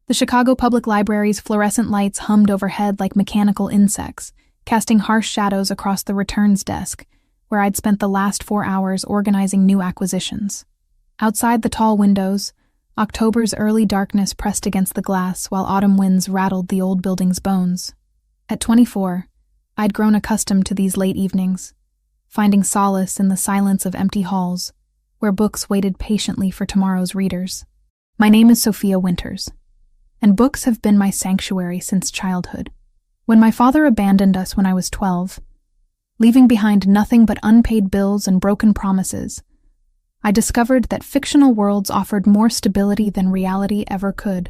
The Chicago Public Library's fluorescent lights hummed overhead like mechanical insects, casting harsh shadows across the returns desk, where I'd spent the last 4 hours organizing new acquisitions. Outside the tall windows, October's early darkness pressed against the glass while autumn winds rattled the old building's bones. At 24, I'd grown accustomed to these late evenings, finding solace in the silence of empty halls, where books waited patiently for tomorrow's readers. My name is Sophia Winters, and books have been my sanctuary since childhood. When my father abandoned us when I was 12, leaving behind nothing but unpaid bills and broken promises, I discovered that fictional worlds offered more stability than reality ever could.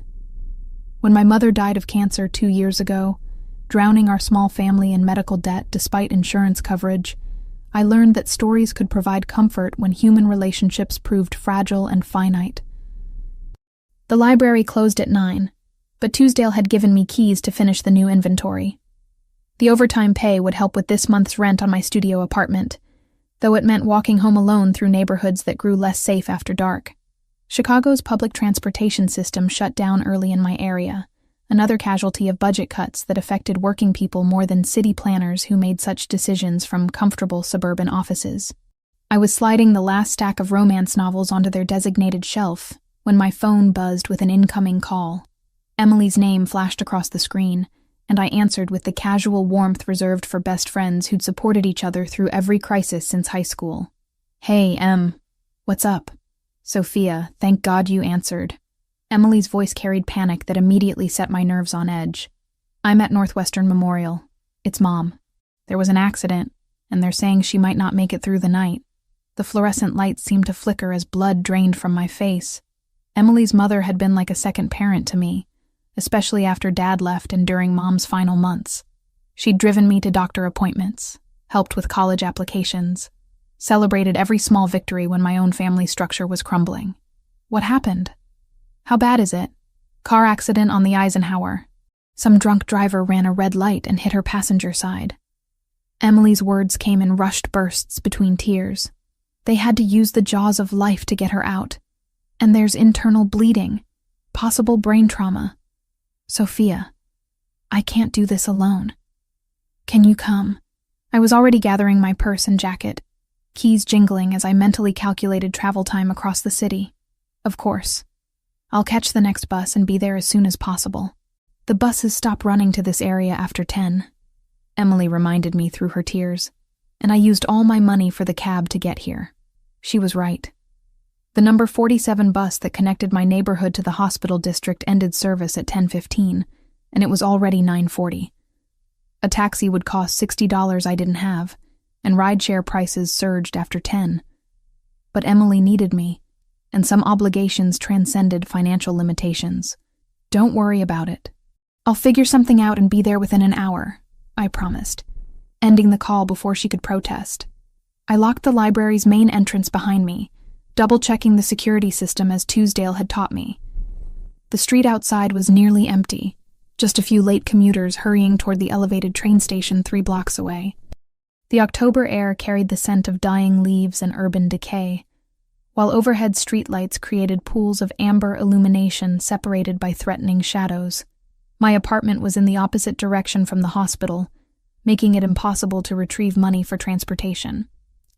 When my mother died of cancer 2 years ago, drowning our small family in medical debt despite insurance coverage, I learned that stories could provide comfort when human relationships proved fragile and finite. The library closed at 9, but Tuesdale had given me keys to finish the new inventory. The overtime pay would help with this month's rent on my studio apartment, though it meant walking home alone through neighborhoods that grew less safe after dark. Chicago's public transportation system shut down early in my area, another casualty of budget cuts that affected working people more than city planners who made such decisions from comfortable suburban offices. I was sliding the last stack of romance novels onto their designated shelf when my phone buzzed with an incoming call. Emily's name flashed across the screen, and I answered with the casual warmth reserved for best friends who'd supported each other through every crisis since high school. "Hey, Em. What's up?" "Sophia, thank God you answered." Emily's voice carried panic that immediately set my nerves on edge. "I'm at Northwestern Memorial. It's Mom. There was an accident, and they're saying she might not make it through the night." The fluorescent lights seemed to flicker as blood drained from my face. Emily's mother had been like a second parent to me, especially after Dad left and during Mom's final months. She'd driven me to doctor appointments, helped with college applications, celebrated every small victory when my own family structure was crumbling. "What happened? How bad is it?" "Car accident on the Eisenhower. Some drunk driver ran a red light and hit her passenger side." Emily's words came in rushed bursts between tears. "They had to use the jaws of life to get her out. And there's internal bleeding, possible brain trauma. Sophia, I can't do this alone. Can you come?" I was already gathering my purse and jacket, keys jingling as I mentally calculated travel time across the city. "Of course. I'll catch the next bus and be there as soon as possible. The buses stop running to this area after 10, Emily reminded me through her tears, and I used all my money for the cab to get here. She was right. The number 47 bus that connected my neighborhood to the hospital district ended service at 10:15, and it was already 9:40. A taxi would cost $60 I didn't have, and rideshare prices surged after 10. But Emily needed me, and some obligations transcended financial limitations. "Don't worry about it. I'll figure something out and be there within an hour," I promised, ending the call before she could protest. I locked the library's main entrance behind me, double-checking the security system as Tuesdale had taught me. The street outside was nearly empty, just a few late commuters hurrying toward the elevated train station 3 blocks away. The October air carried the scent of dying leaves and urban decay, while overhead streetlights created pools of amber illumination separated by threatening shadows. My apartment was in the opposite direction from the hospital, making it impossible to retrieve money for transportation.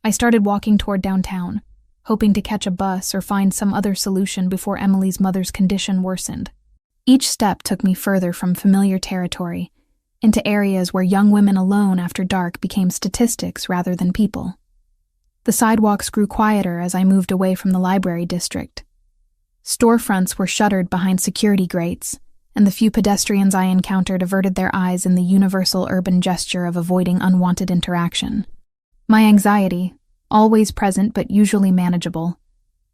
I started walking toward downtown, hoping to catch a bus or find some other solution before Emily's mother's condition worsened. Each step took me further from familiar territory, into areas where young women alone after dark became statistics rather than people. The sidewalks grew quieter as I moved away from the library district. Storefronts were shuttered behind security grates, and the few pedestrians I encountered averted their eyes in the universal urban gesture of avoiding unwanted interaction. My anxiety, always present but usually manageable,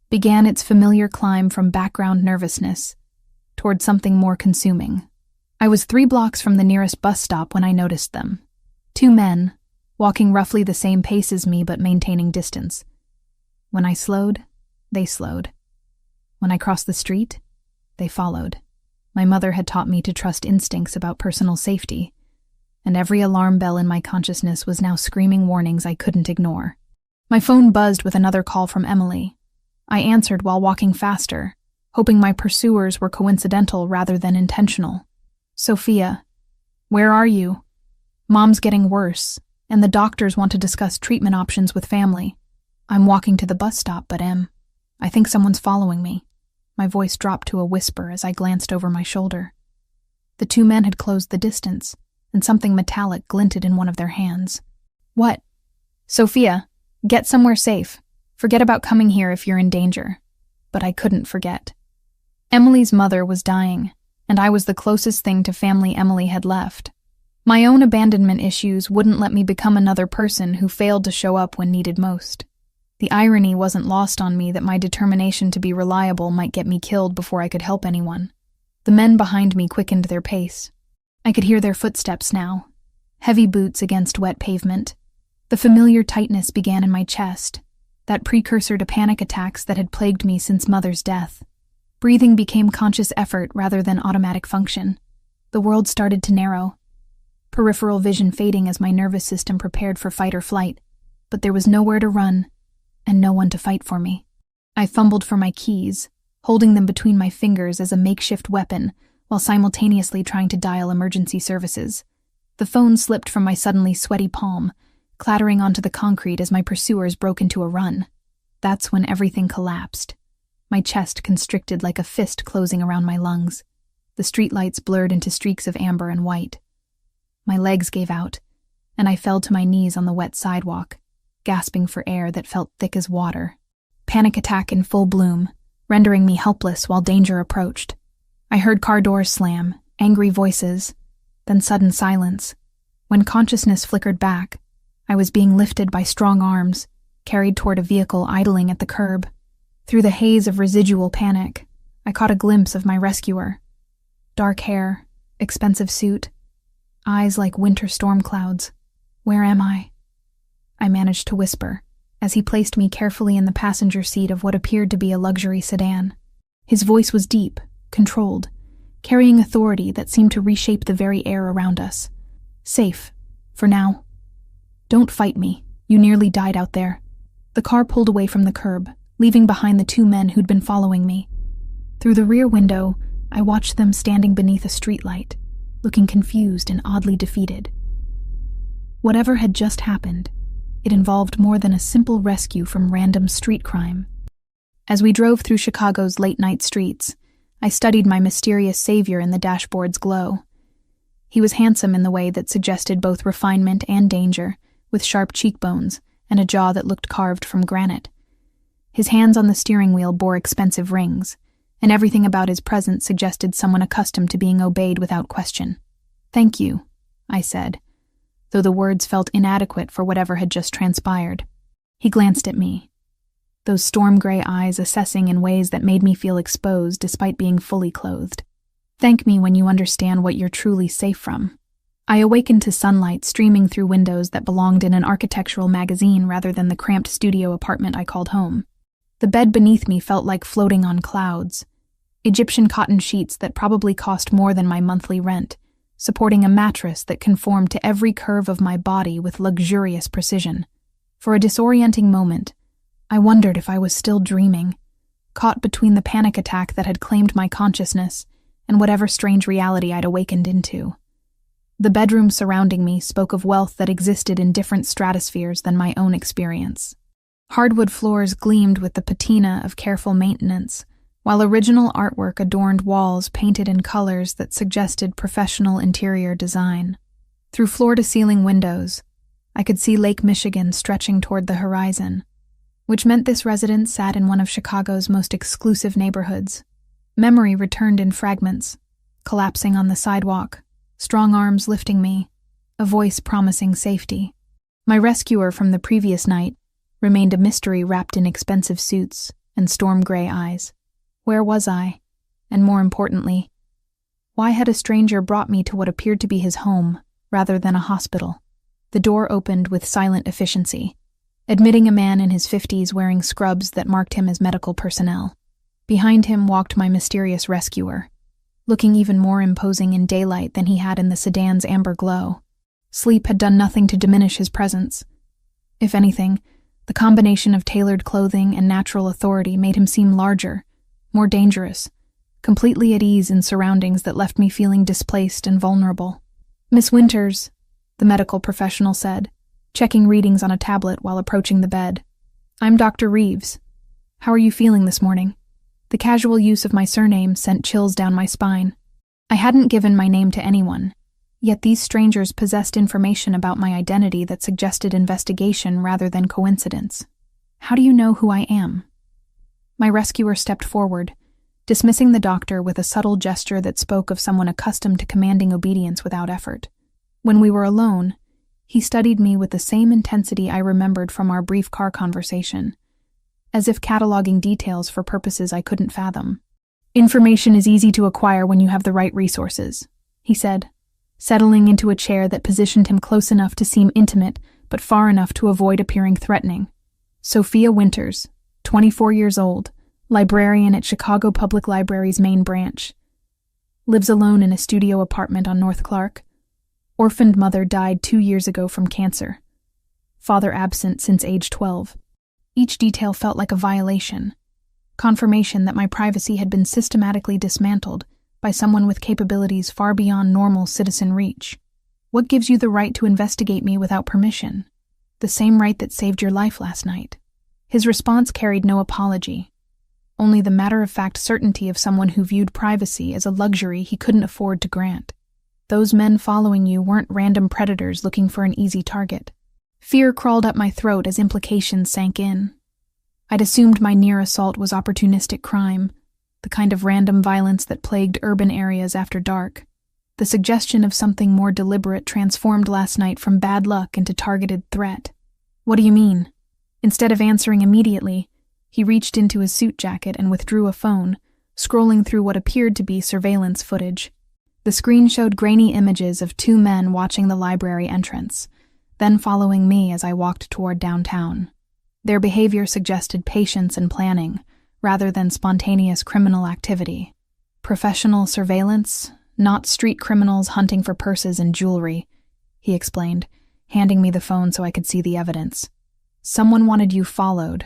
began its familiar climb from background nervousness toward something more consuming. I was 3 blocks from the nearest bus stop when I noticed them. 2 men, walking roughly the same pace as me but maintaining distance. When I slowed, they slowed. When I crossed the street, they followed. My mother had taught me to trust instincts about personal safety, and every alarm bell in my consciousness was now screaming warnings I couldn't ignore. My phone buzzed with another call from Emily. I answered while walking faster, hoping my pursuers were coincidental rather than intentional. "Sophia, where are you? Mom's getting worse, and the doctors want to discuss treatment options with family. I'm walking to the bus stop, but I think someone's following me." My voice dropped to a whisper as I glanced over my shoulder. The two men had closed the distance, and something metallic glinted in one of their hands. "What?" "Sophia, get somewhere safe. Forget about coming here if you're in danger." But I couldn't forget. Emily's mother was dying, and I was the closest thing to family Emily had left. My own abandonment issues wouldn't let me become another person who failed to show up when needed most. The irony wasn't lost on me that my determination to be reliable might get me killed before I could help anyone. The men behind me quickened their pace. I could hear their footsteps now, heavy boots against wet pavement. The familiar tightness began in my chest, that precursor to panic attacks that had plagued me since Mother's death. Breathing became conscious effort rather than automatic function. The world started to narrow, peripheral vision fading as my nervous system prepared for fight or flight, but there was nowhere to run, and no one to fight for me. I fumbled for my keys, holding them between my fingers as a makeshift weapon, while simultaneously trying to dial emergency services. The phone slipped from my suddenly sweaty palm, clattering onto the concrete as my pursuers broke into a run. That's when everything collapsed. My chest constricted like a fist closing around my lungs. The streetlights blurred into streaks of amber and white. My legs gave out, and I fell to my knees on the wet sidewalk, gasping for air that felt thick as water. Panic attack in full bloom, rendering me helpless while danger approached. I heard car doors slam, angry voices, then sudden silence. When consciousness flickered back, I was being lifted by strong arms, carried toward a vehicle idling at the curb. Through the haze of residual panic, I caught a glimpse of my rescuer. Dark hair, expensive suit, eyes like winter storm clouds. "Where am I?" I managed to whisper, as he placed me carefully in the passenger seat of what appeared to be a luxury sedan. His voice was deep, controlled, carrying authority that seemed to reshape the very air around us. "Safe, for now. Don't fight me. You nearly died out there." The car pulled away from the curb, leaving behind the two men who'd been following me. Through the rear window, I watched them standing beneath a streetlight, looking confused and oddly defeated. Whatever had just happened, it involved more than a simple rescue from random street crime. As we drove through Chicago's late-night streets, I studied my mysterious savior in the dashboard's glow. He was handsome in the way that suggested both refinement and danger, with sharp cheekbones and a jaw that looked carved from granite. His hands on the steering wheel bore expensive rings, and everything about his presence suggested someone accustomed to being obeyed without question. "Thank you," I said, though the words felt inadequate for whatever had just transpired. He glanced at me, those storm-gray eyes assessing in ways that made me feel exposed despite being fully clothed. "Thank me when you understand what you're truly safe from." I awakened to sunlight streaming through windows that belonged in an architectural magazine rather than the cramped studio apartment I called home. The bed beneath me felt like floating on clouds, Egyptian cotton sheets that probably cost more than my monthly rent, supporting a mattress that conformed to every curve of my body with luxurious precision. For a disorienting moment, I wondered if I was still dreaming, caught between the panic attack that had claimed my consciousness and whatever strange reality I'd awakened into. The bedroom surrounding me spoke of wealth that existed in different stratospheres than my own experience. Hardwood floors gleamed with the patina of careful maintenance, while original artwork adorned walls painted in colors that suggested professional interior design. Through floor-to-ceiling windows, I could see Lake Michigan stretching toward the horizon, which meant this residence sat in one of Chicago's most exclusive neighborhoods. Memory returned in fragments, collapsing on the sidewalk, strong arms lifting me, a voice promising safety. My rescuer from the previous night remained a mystery wrapped in expensive suits and storm-gray eyes. Where was I? And more importantly, why had a stranger brought me to what appeared to be his home rather than a hospital? The door opened with silent efficiency, admitting a man in his 50s wearing scrubs that marked him as medical personnel. Behind him walked my mysterious rescuer, looking even more imposing in daylight than he had in the sedan's amber glow. Sleep had done nothing to diminish his presence. If anything, the combination of tailored clothing and natural authority made him seem larger, more dangerous, completely at ease in surroundings that left me feeling displaced and vulnerable. "Miss Winters," the medical professional said, checking readings on a tablet while approaching the bed. "I'm Dr. Reeves. How are you feeling this morning?" The casual use of my surname sent chills down my spine. I hadn't given my name to anyone, yet these strangers possessed information about my identity that suggested investigation rather than coincidence. "How do you know who I am?" My rescuer stepped forward, dismissing the doctor with a subtle gesture that spoke of someone accustomed to commanding obedience without effort. When we were alone, he studied me with the same intensity I remembered from our brief car conversation, as if cataloging details for purposes I couldn't fathom. "Information is easy to acquire when you have the right resources," he said, settling into a chair that positioned him close enough to seem intimate but far enough to avoid appearing threatening. "Sophia Winters, 24 years old, librarian at Chicago Public Library's main branch. Lives alone in a studio apartment on North Clark. Orphaned mother died 2 years ago from cancer. Father absent since age 12. Each detail felt like a violation, confirmation that my privacy had been systematically dismantled by someone with capabilities far beyond normal citizen reach. "What gives you the right to investigate me without permission? The same right that saved your life last night." His response carried no apology, only the matter-of-fact certainty of someone who viewed privacy as a luxury he couldn't afford to grant. "Those men following you weren't random predators looking for an easy target." Fear crawled up my throat as implications sank in. I'd assumed my near assault was opportunistic crime, the kind of random violence that plagued urban areas after dark. The suggestion of something more deliberate transformed last night from bad luck into targeted threat. "What do you mean?" Instead of answering immediately, he reached into his suit jacket and withdrew a phone, scrolling through what appeared to be surveillance footage. The screen showed grainy images of 2 men watching the library entrance, then following me as I walked toward downtown. Their behavior suggested patience and planning, rather than spontaneous criminal activity. "Professional surveillance, not street criminals hunting for purses and jewelry," he explained, handing me the phone so I could see the evidence. "Someone wanted you followed,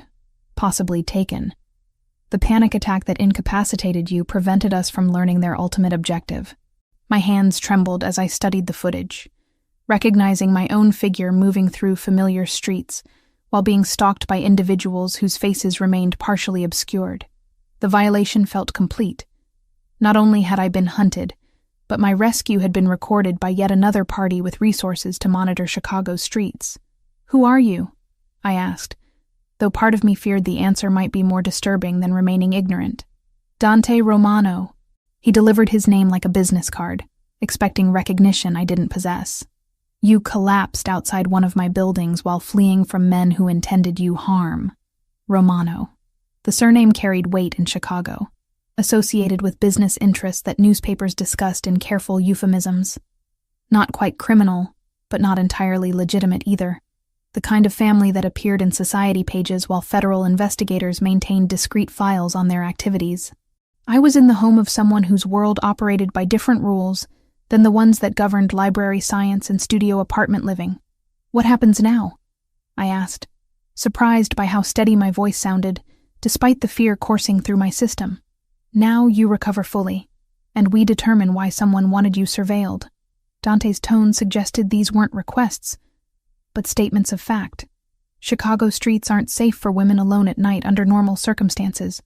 possibly taken. The panic attack that incapacitated you prevented us from learning their ultimate objective." My hands trembled as I studied the footage, recognizing my own figure moving through familiar streets while being stalked by individuals whose faces remained partially obscured. The violation felt complete. Not only had I been hunted, but my rescue had been recorded by yet another party with resources to monitor Chicago's streets. "Who are you?" I asked, though part of me feared the answer might be more disturbing than remaining ignorant. "Dante Romano." He delivered his name like a business card, expecting recognition I didn't possess. "You collapsed outside one of my buildings while fleeing from men who intended you harm." Romano. The surname carried weight in Chicago, associated with business interests that newspapers discussed in careful euphemisms. Not quite criminal, but not entirely legitimate either. The kind of family that appeared in society pages while federal investigators maintained discrete files on their activities. I was in the home of someone whose world operated by different rules than the ones that governed library science and studio apartment living. "What happens now?" I asked, surprised by how steady my voice sounded, despite the fear coursing through my system. "Now you recover fully, and we determine why someone wanted you surveilled." Dante's tone suggested these weren't requests, but statements of fact. Chicago streets aren't safe for women alone at night under normal circumstances.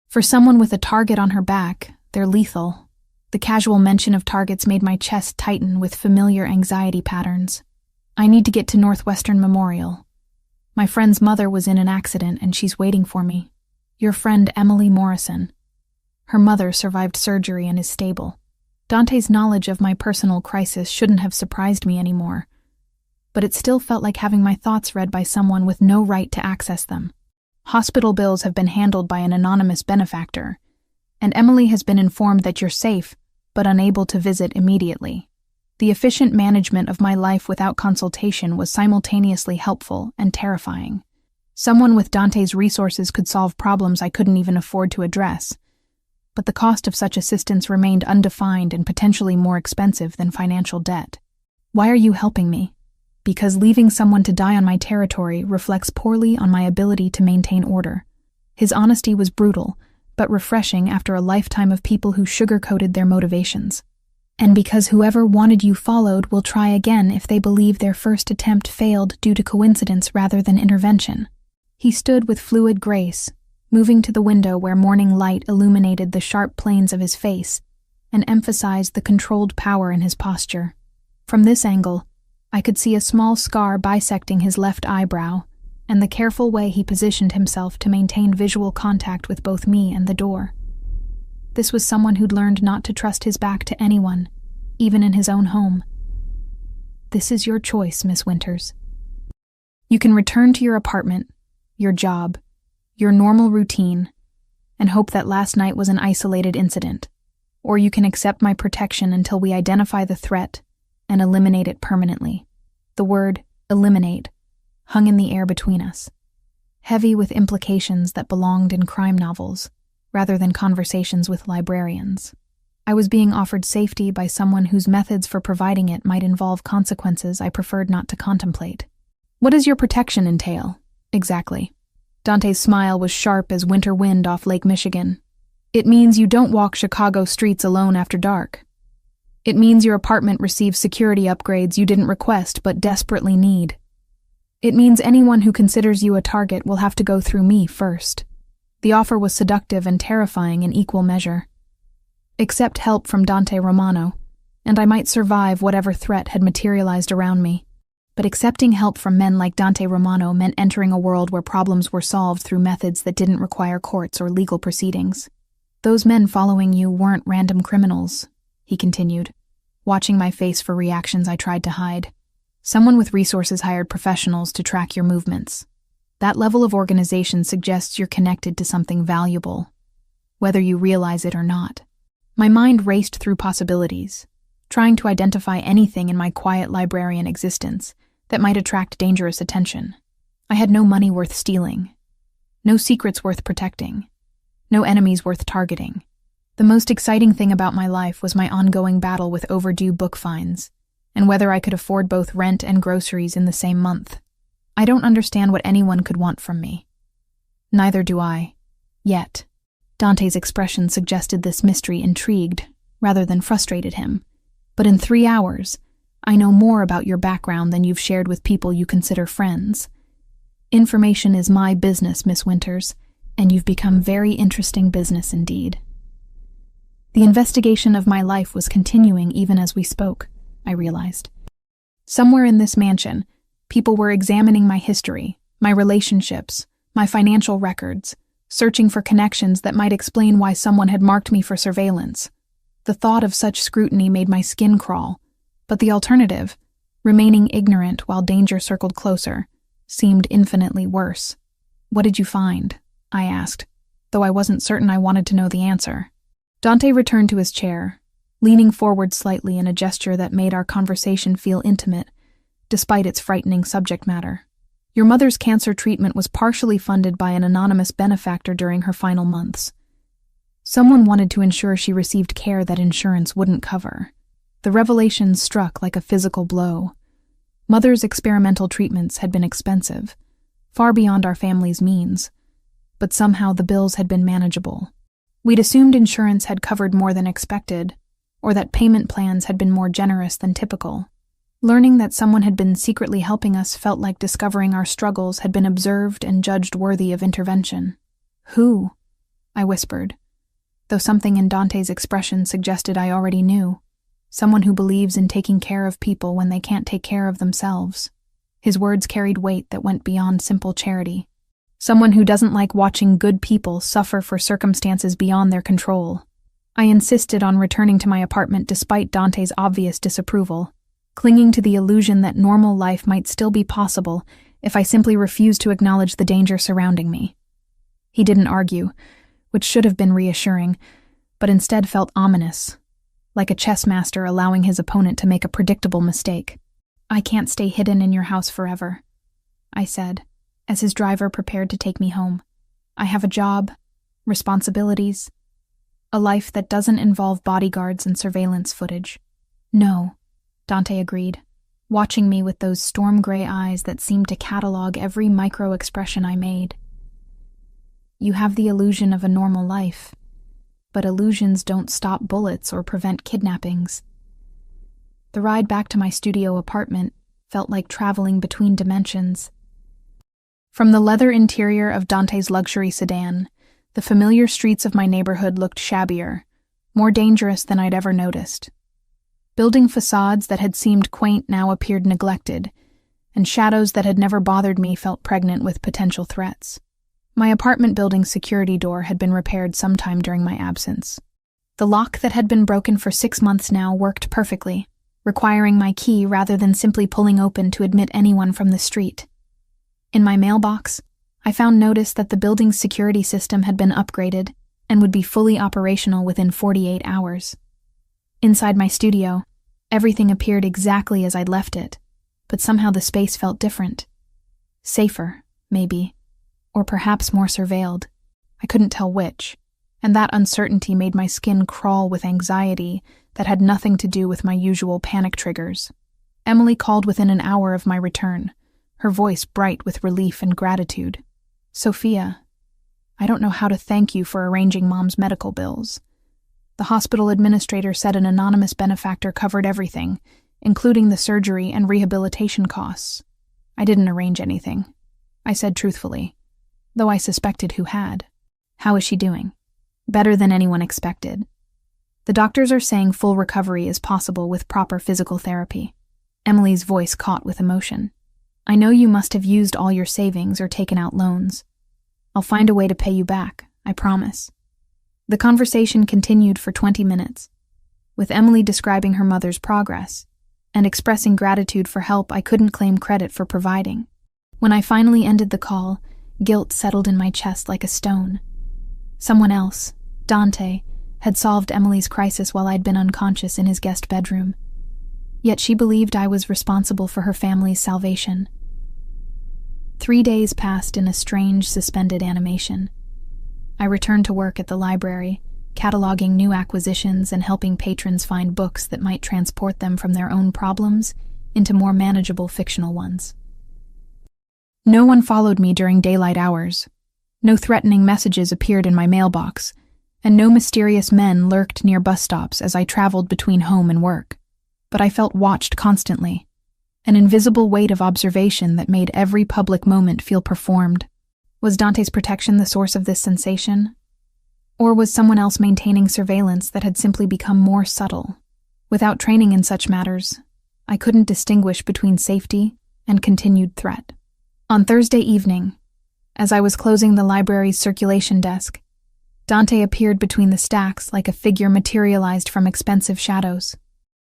For someone with a target on her back, they're lethal. The casual mention of targets made my chest tighten with familiar anxiety patterns. "I need to get to Northwestern Memorial. My friend's mother was in an accident and she's waiting for me. Your friend Emily Morrison. Her mother survived surgery and is stable." Dante's knowledge of my personal crisis shouldn't have surprised me anymore, but it still felt like having my thoughts read by someone with no right to access them. "Hospital bills have been handled by an anonymous benefactor, and Emily has been informed that you're safe, but unable to visit immediately." The efficient management of my life without consultation was simultaneously helpful and terrifying. Someone with Dante's resources could solve problems I couldn't even afford to address, but the cost of such assistance remained undefined and potentially more expensive than financial debt. "Why are you helping me?" "Because leaving someone to die on my territory reflects poorly on my ability to maintain order." His honesty was brutal, but refreshing after a lifetime of people who sugar-coated their motivations. And because whoever wanted you followed will try again if they believe their first attempt failed due to coincidence rather than intervention. He stood with fluid grace, moving to the window where morning light illuminated the sharp planes of his face and emphasized the controlled power in his posture. From this angle, I could see a small scar bisecting his left eyebrow and the careful way he positioned himself to maintain visual contact with both me and the door. This was someone who'd learned not to trust his back to anyone, even in his own home. This is your choice, Miss Winters. You can return to your apartment, your job, your normal routine, and hope that last night was an isolated incident, or you can accept my protection until we identify the threat and eliminate it permanently. The word eliminate hung in the air between us, heavy with implications that belonged in crime novels rather than conversations with librarians. I was being offered safety by someone whose methods for providing it might involve consequences I preferred not to contemplate. What does your protection entail, exactly? Dante's smile was sharp as winter wind off Lake Michigan. It means you don't walk Chicago streets alone after dark. It means your apartment receives security upgrades you didn't request but desperately need. It means anyone who considers you a target will have to go through me first. The offer was seductive and terrifying in equal measure. Accept help from Dante Romano, and I might survive whatever threat had materialized around me. But accepting help from men like Dante Romano meant entering a world where problems were solved through methods that didn't require courts or legal proceedings. Those men following you weren't random criminals, he continued, watching my face for reactions I tried to hide. Someone with resources hired professionals to track your movements. That level of organization suggests you're connected to something valuable, whether you realize it or not. My mind raced through possibilities, trying to identify anything in my quiet librarian existence that might attract dangerous attention. I had no money worth stealing, no secrets worth protecting, no enemies worth targeting. The most exciting thing about my life was my ongoing battle with overdue book fines, and whether I could afford both rent and groceries in the same month. I don't understand what anyone could want from me. Neither do I. Yet. Dante's expression suggested this mystery intrigued, rather than frustrated him. But in 3 hours, I know more about your background than you've shared with people you consider friends. Information is my business, Miss Winters, and you've become very interesting business indeed. The investigation of my life was continuing even as we spoke, I realized. Somewhere in this mansion, people were examining my history, my relationships, my financial records, searching for connections that might explain why someone had marked me for surveillance. The thought of such scrutiny made my skin crawl, but the alternative, remaining ignorant while danger circled closer, seemed infinitely worse. What did you find? I asked, though I wasn't certain I wanted to know the answer. Dante returned to his chair, leaning forward slightly in a gesture that made our conversation feel intimate, despite its frightening subject matter. Your mother's cancer treatment was partially funded by an anonymous benefactor during her final months. Someone wanted to ensure she received care that insurance wouldn't cover. The revelation struck like a physical blow. Mother's experimental treatments had been expensive, far beyond our family's means, but somehow the bills had been manageable. We'd assumed insurance had covered more than expected, or that payment plans had been more generous than typical. Learning that someone had been secretly helping us felt like discovering our struggles had been observed and judged worthy of intervention. Who? I whispered, though something in Dante's expression suggested I already knew. Someone who believes in taking care of people when they can't take care of themselves. His words carried weight that went beyond simple charity. Someone who doesn't like watching good people suffer for circumstances beyond their control. I insisted on returning to my apartment despite Dante's obvious disapproval, clinging to the illusion that normal life might still be possible if I simply refused to acknowledge the danger surrounding me. He didn't argue, which should have been reassuring, but instead felt ominous, like a chess master allowing his opponent to make a predictable mistake. I can't stay hidden in your house forever, I said, as his driver prepared to take me home. I have a job, responsibilities, a life that doesn't involve bodyguards and surveillance footage. No, Dante agreed, watching me with those storm-gray eyes that seemed to catalog every micro-expression I made. You have the illusion of a normal life, but illusions don't stop bullets or prevent kidnappings. The ride back to my studio apartment felt like traveling between dimensions. From the leather interior of Dante's luxury sedan, the familiar streets of my neighborhood looked shabbier, more dangerous than I'd ever noticed. Building facades that had seemed quaint now appeared neglected, and shadows that had never bothered me felt pregnant with potential threats. My apartment building's security door had been repaired sometime during my absence. The lock that had been broken for 6 months now worked perfectly, requiring my key rather than simply pulling open to admit anyone from the street. In my mailbox, I found notice that the building's security system had been upgraded and would be fully operational within 48 hours. Inside my studio, everything appeared exactly as I'd left it, but somehow the space felt different. Safer, maybe, or perhaps more surveilled. I couldn't tell which, and that uncertainty made my skin crawl with anxiety that had nothing to do with my usual panic triggers. Emily called within an hour of my return, her voice bright with relief and gratitude. "Sophia, I don't know how to thank you for arranging Mom's medical bills. The hospital administrator said an anonymous benefactor covered everything, including the surgery and rehabilitation costs. I didn't arrange anything," I said truthfully, though I suspected who had. "How is she doing?" "Better than anyone expected. The doctors are saying full recovery is possible with proper physical therapy." Emily's voice caught with emotion. "I know you must have used all your savings or taken out loans. I'll find a way to pay you back, I promise." The conversation continued for 20 minutes, with Emily describing her mother's progress and expressing gratitude for help I couldn't claim credit for providing. When I finally ended the call, guilt settled in my chest like a stone. Someone else, Dante, had solved Emily's crisis while I'd been unconscious in his guest bedroom. Yet she believed I was responsible for her family's salvation. 3 days passed in a strange, suspended animation. I returned to work at the library, cataloging new acquisitions and helping patrons find books that might transport them from their own problems into more manageable fictional ones. No one followed me during daylight hours. No threatening messages appeared in my mailbox, and no mysterious men lurked near bus stops as I traveled between home and work. But I felt watched constantly, an invisible weight of observation that made every public moment feel performed. Was Dante's protection the source of this sensation? Or was someone else maintaining surveillance that had simply become more subtle? Without training in such matters, I couldn't distinguish between safety and continued threat. On Thursday evening, as I was closing the library's circulation desk, Dante appeared between the stacks like a figure materialized from expensive shadows.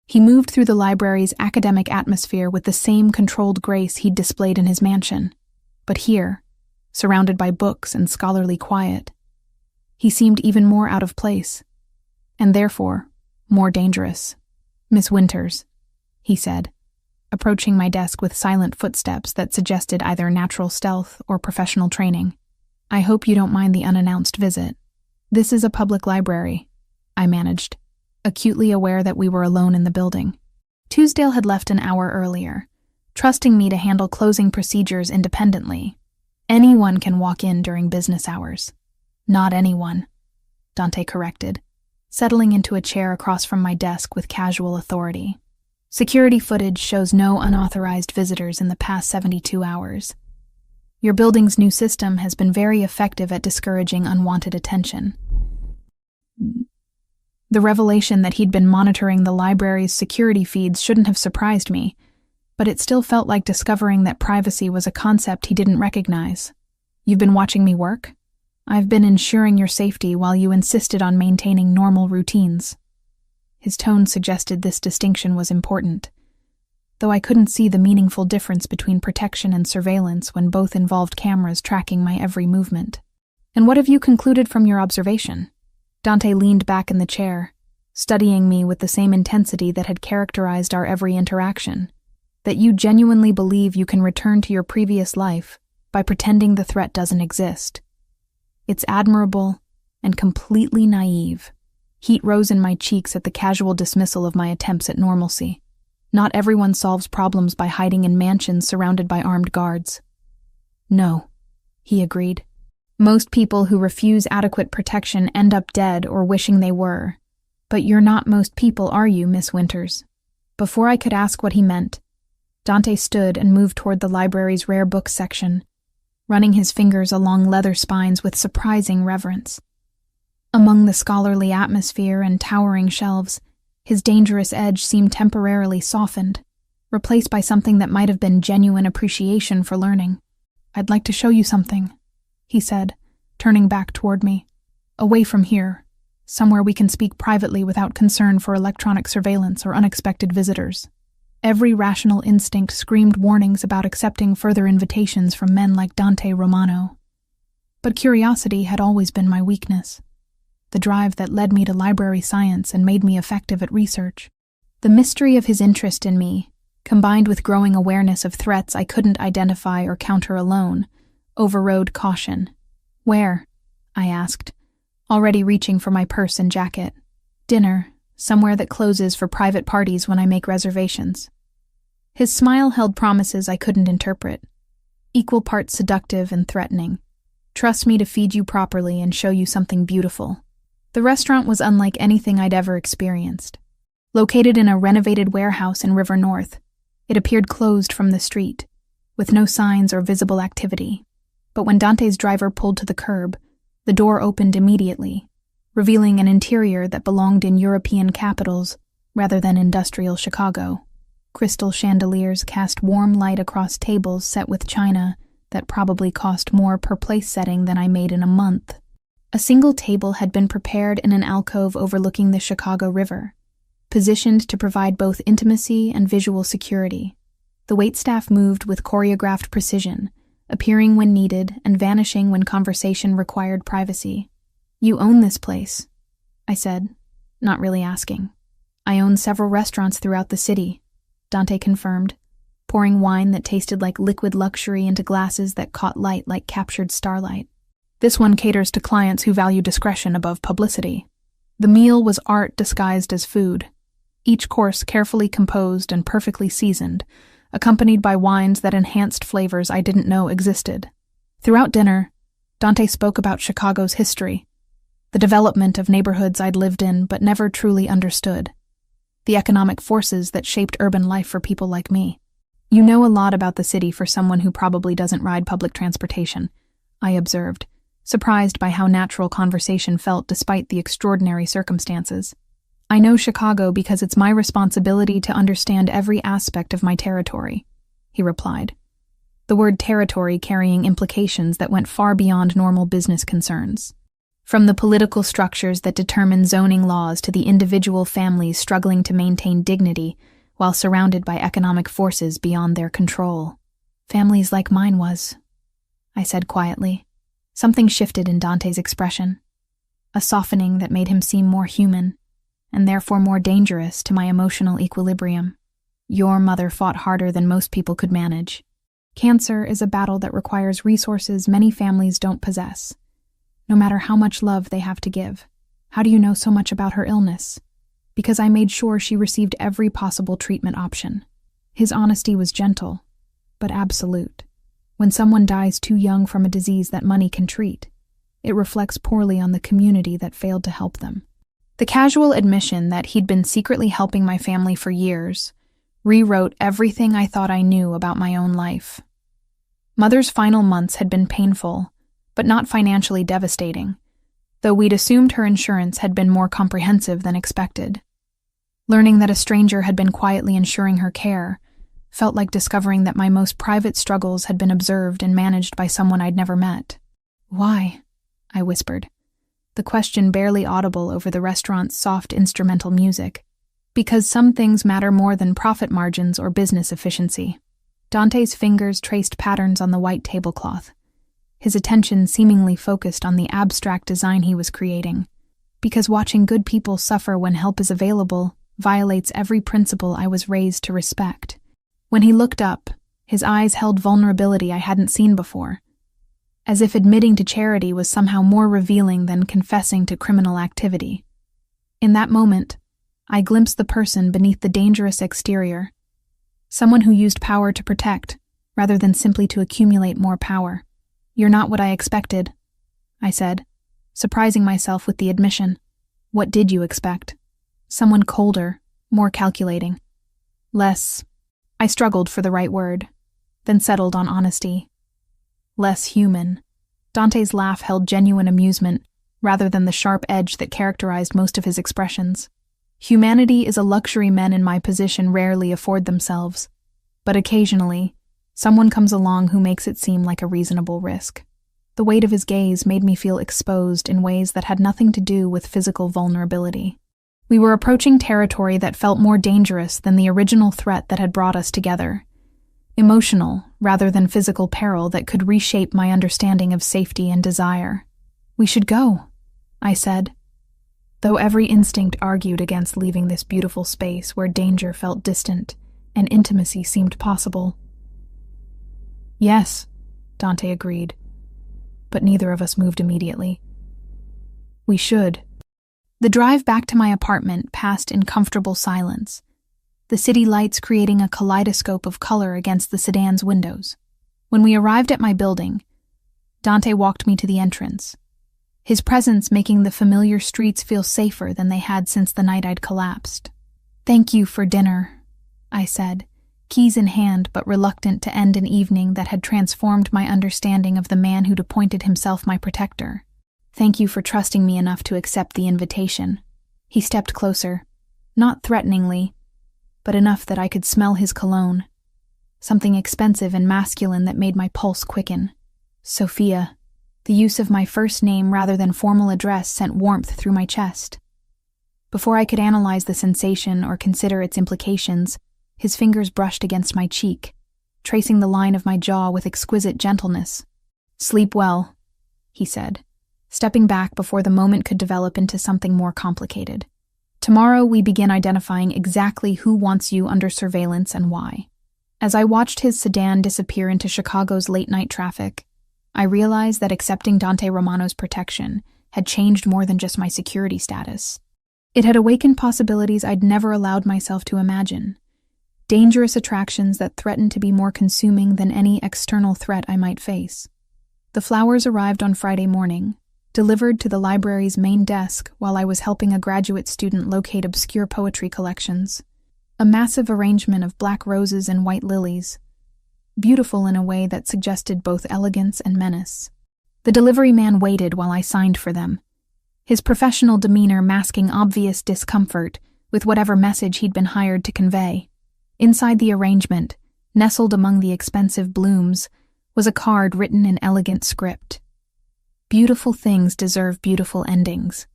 He moved through the library's academic atmosphere with the same controlled grace he'd displayed in his mansion. But here, surrounded by books and scholarly quiet, he seemed even more out of place, and therefore more dangerous. "Miss Winters," he said, approaching my desk with silent footsteps that suggested either natural stealth or professional training. "I hope you don't mind the unannounced visit. This is a public library," I managed, acutely aware that we were alone in the building. Tuesdale had left an hour earlier, trusting me to handle closing procedures independently. "Anyone can walk in during business hours." "Not anyone," Dante corrected, settling into a chair across from my desk with casual authority. "Security footage shows no unauthorized visitors in the past 72 hours. Your building's new system has been very effective at discouraging unwanted attention." The revelation that he'd been monitoring the library's security feeds shouldn't have surprised me, but it still felt like discovering that privacy was a concept he didn't recognize. "You've been watching me work? I've been ensuring your safety while you insisted on maintaining normal routines." His tone suggested this distinction was important, though I couldn't see the meaningful difference between protection and surveillance when both involved cameras tracking my every movement. "And what have you concluded from your observation?" Dante leaned back in the chair, studying me with the same intensity that had characterized our every interaction. "That you genuinely believe you can return to your previous life by pretending the threat doesn't exist. It's admirable and completely naive." Heat rose in my cheeks at the casual dismissal of my attempts at normalcy. Not everyone solves problems by hiding in mansions surrounded by armed guards. "No," he agreed. Most people who refuse adequate protection end up dead or wishing they were. But you're not most people, are you, Miss Winters? Before I could ask what he meant, Dante stood and moved toward the library's rare books section, running his fingers along leather spines with surprising reverence. Among the scholarly atmosphere and towering shelves, his dangerous edge seemed temporarily softened, replaced by something that might have been genuine appreciation for learning. "I'd like to show you something," he said, turning back toward me. "Away from here, somewhere we can speak privately without concern for electronic surveillance or unexpected visitors." Every rational instinct screamed warnings about accepting further invitations from men like Dante Romano. But curiosity had always been my weakness, the drive that led me to library science and made me effective at research. The mystery of his interest in me, combined with growing awareness of threats I couldn't identify or counter alone, overrode caution. "Where?" I asked, already reaching for my purse and jacket. "Dinner, somewhere that closes for private parties when I make reservations." His smile held promises I couldn't interpret, equal parts seductive and threatening. "Trust me to feed you properly and show you something beautiful." The restaurant was unlike anything I'd ever experienced. Located in a renovated warehouse in River North, it appeared closed from the street, with no signs or visible activity. But when Dante's driver pulled to the curb, the door opened immediately, revealing an interior that belonged in European capitals rather than industrial Chicago. Crystal chandeliers cast warm light across tables set with china that probably cost more per place setting than I made in a month. A single table had been prepared in an alcove overlooking the Chicago River, positioned to provide both intimacy and visual security. The waitstaff moved with choreographed precision, appearing when needed and vanishing when conversation required privacy. "You own this place," I said, not really asking. "I own several restaurants throughout the city," Dante confirmed, pouring wine that tasted like liquid luxury into glasses that caught light like captured starlight. "This one caters to clients who value discretion above publicity." The meal was art disguised as food, each course carefully composed and perfectly seasoned, accompanied by wines that enhanced flavors I didn't know existed. Throughout dinner, Dante spoke about Chicago's history, the development of neighborhoods I'd lived in but never truly understood, the economic forces that shaped urban life for people like me. "You know a lot about the city for someone who probably doesn't ride public transportation," I observed, surprised by how natural conversation felt despite the extraordinary circumstances. "I know Chicago because it's my responsibility to understand every aspect of my territory," he replied, the word territory carrying implications that went far beyond normal business concerns. From the political structures that determine zoning laws to the individual families struggling to maintain dignity while surrounded by economic forces beyond their control. "Families like mine was," I said quietly. Something shifted in Dante's expression, a softening that made him seem more human, and therefore more dangerous to my emotional equilibrium. "Your mother fought harder than most people could manage. Cancer is a battle that requires resources many families don't possess, no matter how much love they have to give. How do you know so much about her illness?" "Because I made sure she received every possible treatment option." His honesty was gentle, but absolute. When someone dies too young from a disease that money can treat, it reflects poorly on the community that failed to help them. The casual admission that he'd been secretly helping my family for years rewrote everything I thought I knew about my own life. Mother's final months had been painful, but not financially devastating, though we'd assumed her insurance had been more comprehensive than expected. Learning that a stranger had been quietly ensuring her care felt like discovering that my most private struggles had been observed and managed by someone I'd never met. "Why?" I whispered, the question barely audible over the restaurant's soft instrumental music. "Because some things matter more than profit margins or business efficiency." Dante's fingers traced patterns on the white tablecloth, his attention seemingly focused on the abstract design he was creating. "Because watching good people suffer when help is available violates every principle I was raised to respect." When he looked up, his eyes held vulnerability I hadn't seen before, as if admitting to charity was somehow more revealing than confessing to criminal activity. In that moment, I glimpsed the person beneath the dangerous exterior, someone who used power to protect, rather than simply to accumulate more power. "You're not what I expected," I said, surprising myself with the admission. What did you expect? Someone colder, more calculating. Less. I struggled for the right word, then settled on honesty. Less human. Dante's laugh held genuine amusement, rather than the sharp edge that characterized most of his expressions. Humanity is a luxury men in my position rarely afford themselves, but occasionally, someone comes along who makes it seem like a reasonable risk. The weight of his gaze made me feel exposed in ways that had nothing to do with physical vulnerability. We were approaching territory that felt more dangerous than the original threat that had brought us together. Emotional, rather than physical peril that could reshape my understanding of safety and desire. We should go, I said, though every instinct argued against leaving this beautiful space where danger felt distant and intimacy seemed possible. Yes, Dante agreed, but neither of us moved immediately. We should. The drive back to my apartment passed in comfortable silence, the city lights creating a kaleidoscope of color against the sedan's windows. When we arrived at my building, Dante walked me to the entrance, his presence making the familiar streets feel safer than they had since the night I'd collapsed. Thank you for dinner, I said, keys in hand but reluctant to end an evening that had transformed my understanding of the man who'd appointed himself my protector. Thank you for trusting me enough to accept the invitation. He stepped closer, not threateningly, but enough that I could smell his cologne, something expensive and masculine that made my pulse quicken. Sophia. The use of my first name rather than formal address sent warmth through my chest. Before I could analyze the sensation or consider its implications, his fingers brushed against my cheek, tracing the line of my jaw with exquisite gentleness. Sleep well, he said, stepping back before the moment could develop into something more complicated. Tomorrow we begin identifying exactly who wants you under surveillance and why. As I watched his sedan disappear into Chicago's late-night traffic, I realized that accepting Dante Romano's protection had changed more than just my security status. It had awakened possibilities I'd never allowed myself to imagine. Dangerous attractions that threatened to be more consuming than any external threat I might face. The flowers arrived on Friday morning, delivered to the library's main desk while I was helping a graduate student locate obscure poetry collections. A massive arrangement of black roses and white lilies, beautiful in a way that suggested both elegance and menace. The delivery man waited while I signed for them, his professional demeanor masking obvious discomfort with whatever message he'd been hired to convey. Inside the arrangement, nestled among the expensive blooms, was a card written in elegant script. Beautiful things deserve beautiful endings.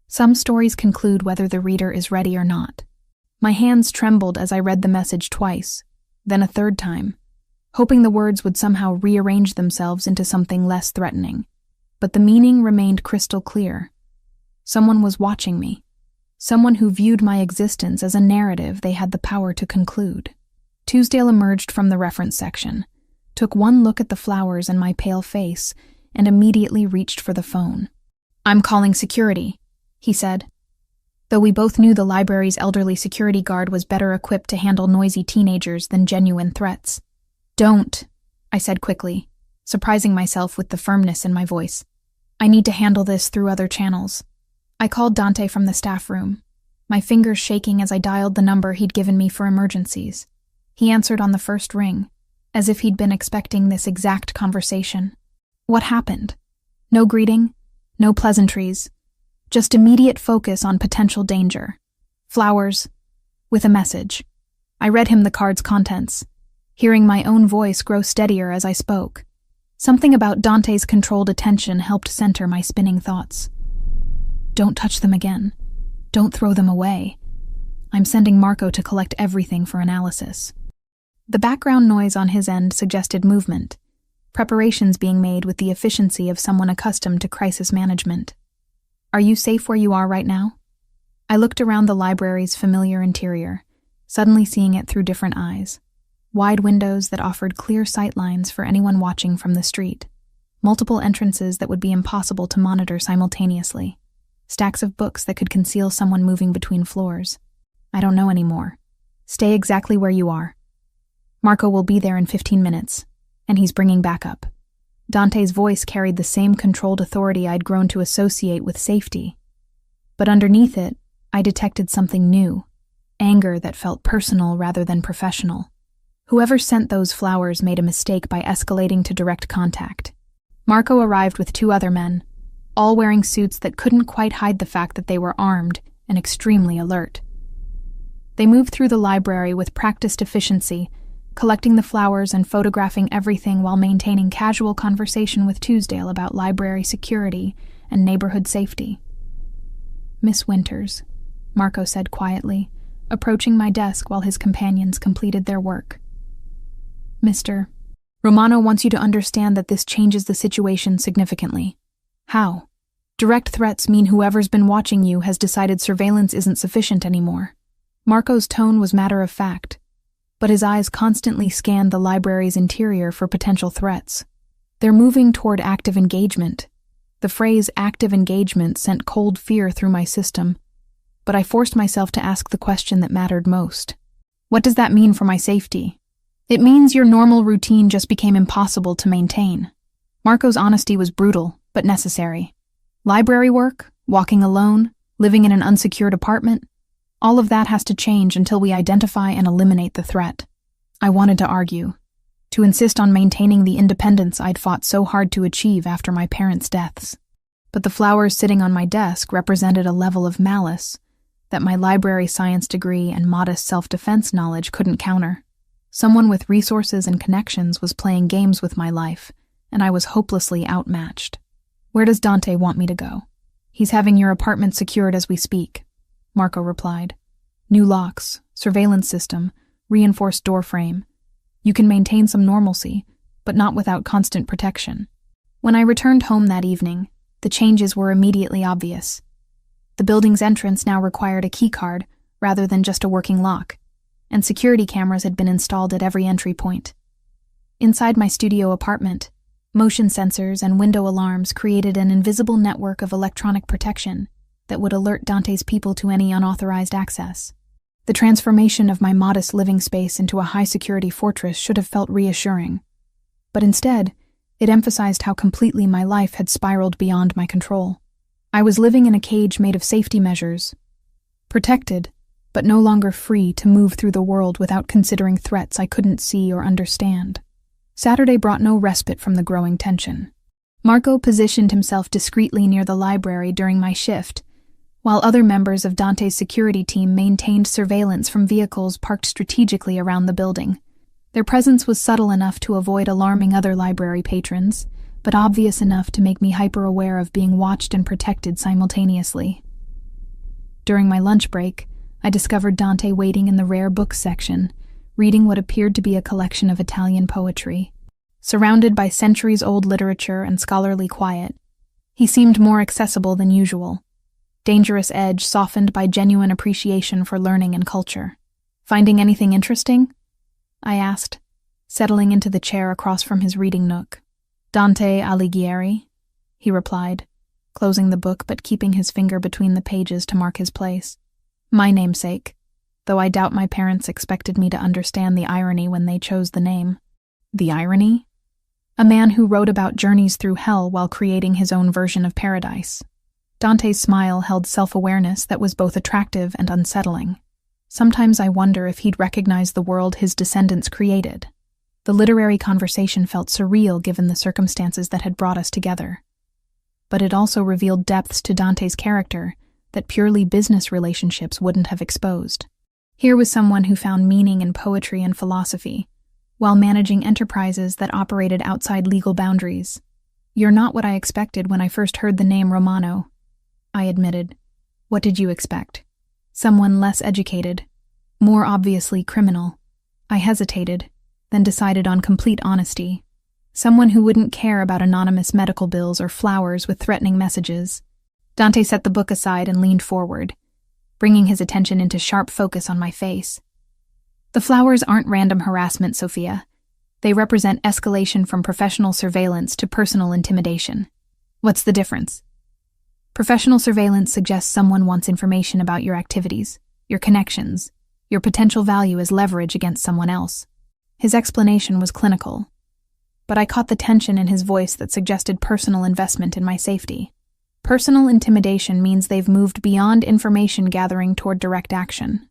Some stories conclude whether the reader is ready or not. My hands trembled as I read the message twice, then a third time, hoping the words would somehow rearrange themselves into something less threatening. But the meaning remained crystal clear. Someone was watching me. Someone who viewed my existence as a narrative they had the power to conclude. Tuesdale emerged from the reference section, took one look at the flowers and my pale face, and immediately reached for the phone. I'm calling security, he said, though we both knew the library's elderly security guard was better equipped to handle noisy teenagers than genuine threats. Don't, I said quickly, surprising myself with the firmness in my voice. I need to handle this through other channels. I called Dante from the staff room, my fingers shaking as I dialed the number he'd given me for emergencies. He answered on the first ring, as if he'd been expecting this exact conversation. What happened? No greeting, no pleasantries, just immediate focus on potential danger. Flowers, with a message. I read him the card's contents, hearing my own voice grow steadier as I spoke. Something about Dante's controlled attention helped center my spinning thoughts. Don't touch them again. Don't throw them away. I'm sending Marco to collect everything for analysis. The background noise on his end suggested movement, preparations being made with the efficiency of someone accustomed to crisis management. Are you safe where you are right now? I looked around the library's familiar interior, suddenly seeing it through different eyes. Wide windows that offered clear sightlines for anyone watching from the street. Multiple entrances that would be impossible to monitor simultaneously. Stacks of books that could conceal someone moving between floors. I don't know anymore. Stay exactly where you are. Marco will be there in 15 minutes, and he's bringing backup. Dante's voice carried the same controlled authority I'd grown to associate with safety. But underneath it, I detected something new, anger that felt personal rather than professional. Whoever sent those flowers made a mistake by escalating to direct contact. Marco arrived with 2 other men, all wearing suits that couldn't quite hide the fact that they were armed and extremely alert. They moved through the library with practiced efficiency, collecting the flowers and photographing everything while maintaining casual conversation with Tuesdale about library security and neighborhood safety. "Miss Winters," Marco said quietly, approaching my desk while his companions completed their work. "Mr. Romano wants you to understand that this changes the situation significantly." "How?" "Direct threats mean whoever's been watching you has decided surveillance isn't sufficient anymore." Marco's tone was matter of fact, but his eyes constantly scanned the library's interior for potential threats. "They're moving toward active engagement." The phrase active engagement sent cold fear through my system, but I forced myself to ask the question that mattered most. "What does that mean for my safety?" "It means your normal routine just became impossible to maintain." Marco's honesty was brutal, but necessary. Library work, walking alone, living in an unsecured apartment, all of that has to change until we identify and eliminate the threat. I wanted to argue, to insist on maintaining the independence I'd fought so hard to achieve after my parents' deaths. But the flowers sitting on my desk represented a level of malice that my library science degree and modest self-defense knowledge couldn't counter. Someone with resources and connections was playing games with my life, and I was hopelessly outmatched. "Where does Dante want me to go?" "He's having your apartment secured as we speak," Marco replied. "New locks, surveillance system, reinforced door frame. You can maintain some normalcy, but not without constant protection." When I returned home that evening, the changes were immediately obvious. The building's entrance now required a keycard rather than just a working lock, and security cameras had been installed at every entry point. Inside my studio apartment, motion sensors and window alarms created an invisible network of electronic protection that would alert Dante's people to any unauthorized access. The transformation of my modest living space into a high-security fortress should have felt reassuring, but instead, it emphasized how completely my life had spiraled beyond my control. I was living in a cage made of safety measures, protected, but no longer free to move through the world without considering threats I couldn't see or understand. Saturday brought no respite from the growing tension. Marco positioned himself discreetly near the library during my shift, while other members of Dante's security team maintained surveillance from vehicles parked strategically around the building. Their presence was subtle enough to avoid alarming other library patrons, but obvious enough to make me hyper-aware of being watched and protected simultaneously. During my lunch break, I discovered Dante waiting in the rare books section, reading what appeared to be a collection of Italian poetry. Surrounded by centuries-old literature and scholarly quiet, he seemed more accessible than usual. Dangerous edge softened by genuine appreciation for learning and culture. "Finding anything interesting?" I asked, settling into the chair across from his reading nook. "Dante Alighieri," he replied, closing the book but keeping his finger between the pages to mark his place. "My namesake, though I doubt my parents expected me to understand the irony when they chose the name." "The irony?" "A man who wrote about journeys through hell while creating his own version of paradise." Dante's smile held self-awareness that was both attractive and unsettling. Sometimes I wonder if he'd recognize the world his descendants created. The literary conversation felt surreal given the circumstances that had brought us together. But it also revealed depths to Dante's character that purely business relationships wouldn't have exposed. Here was someone who found meaning in poetry and philosophy, while managing enterprises that operated outside legal boundaries. "You're not what I expected when I first heard the name Romano," I admitted. "What did you expect?" "Someone less educated, more obviously criminal." I hesitated, then decided on complete honesty. Someone who wouldn't care about anonymous medical bills or flowers with threatening messages. Dante set the book aside and leaned forward, bringing his attention into sharp focus on my face. "The flowers aren't random harassment, Sophia. They represent escalation from professional surveillance to personal intimidation." "What's the difference?" "Professional surveillance suggests someone wants information about your activities, your connections, your potential value as leverage against someone else." His explanation was clinical. but I caught the tension in his voice that suggested personal investment in my safety. Personal intimidation means they've moved beyond information gathering toward direct action.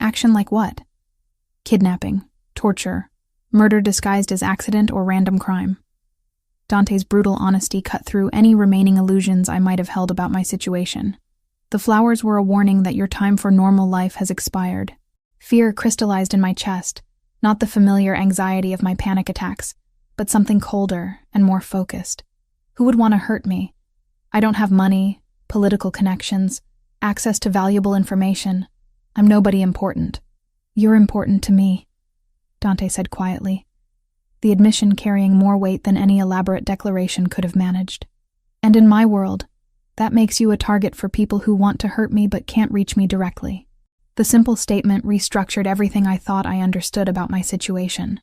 Action like what? Kidnapping, torture, murder disguised as accident or random crime. Dante's brutal honesty cut through any remaining illusions I might have held about my situation. The flowers were a warning that your time for normal life has expired. Fear crystallized in my chest, not the familiar anxiety of my panic attacks, but something colder and more focused. Who would want to hurt me? I don't have money, political connections, access to valuable information. I'm nobody important. You're important to me, Dante said quietly, the admission carrying more weight than any elaborate declaration could have managed. And in my world, that makes you a target for people who want to hurt me but can't reach me directly. The simple statement restructured everything I thought I understood about my situation.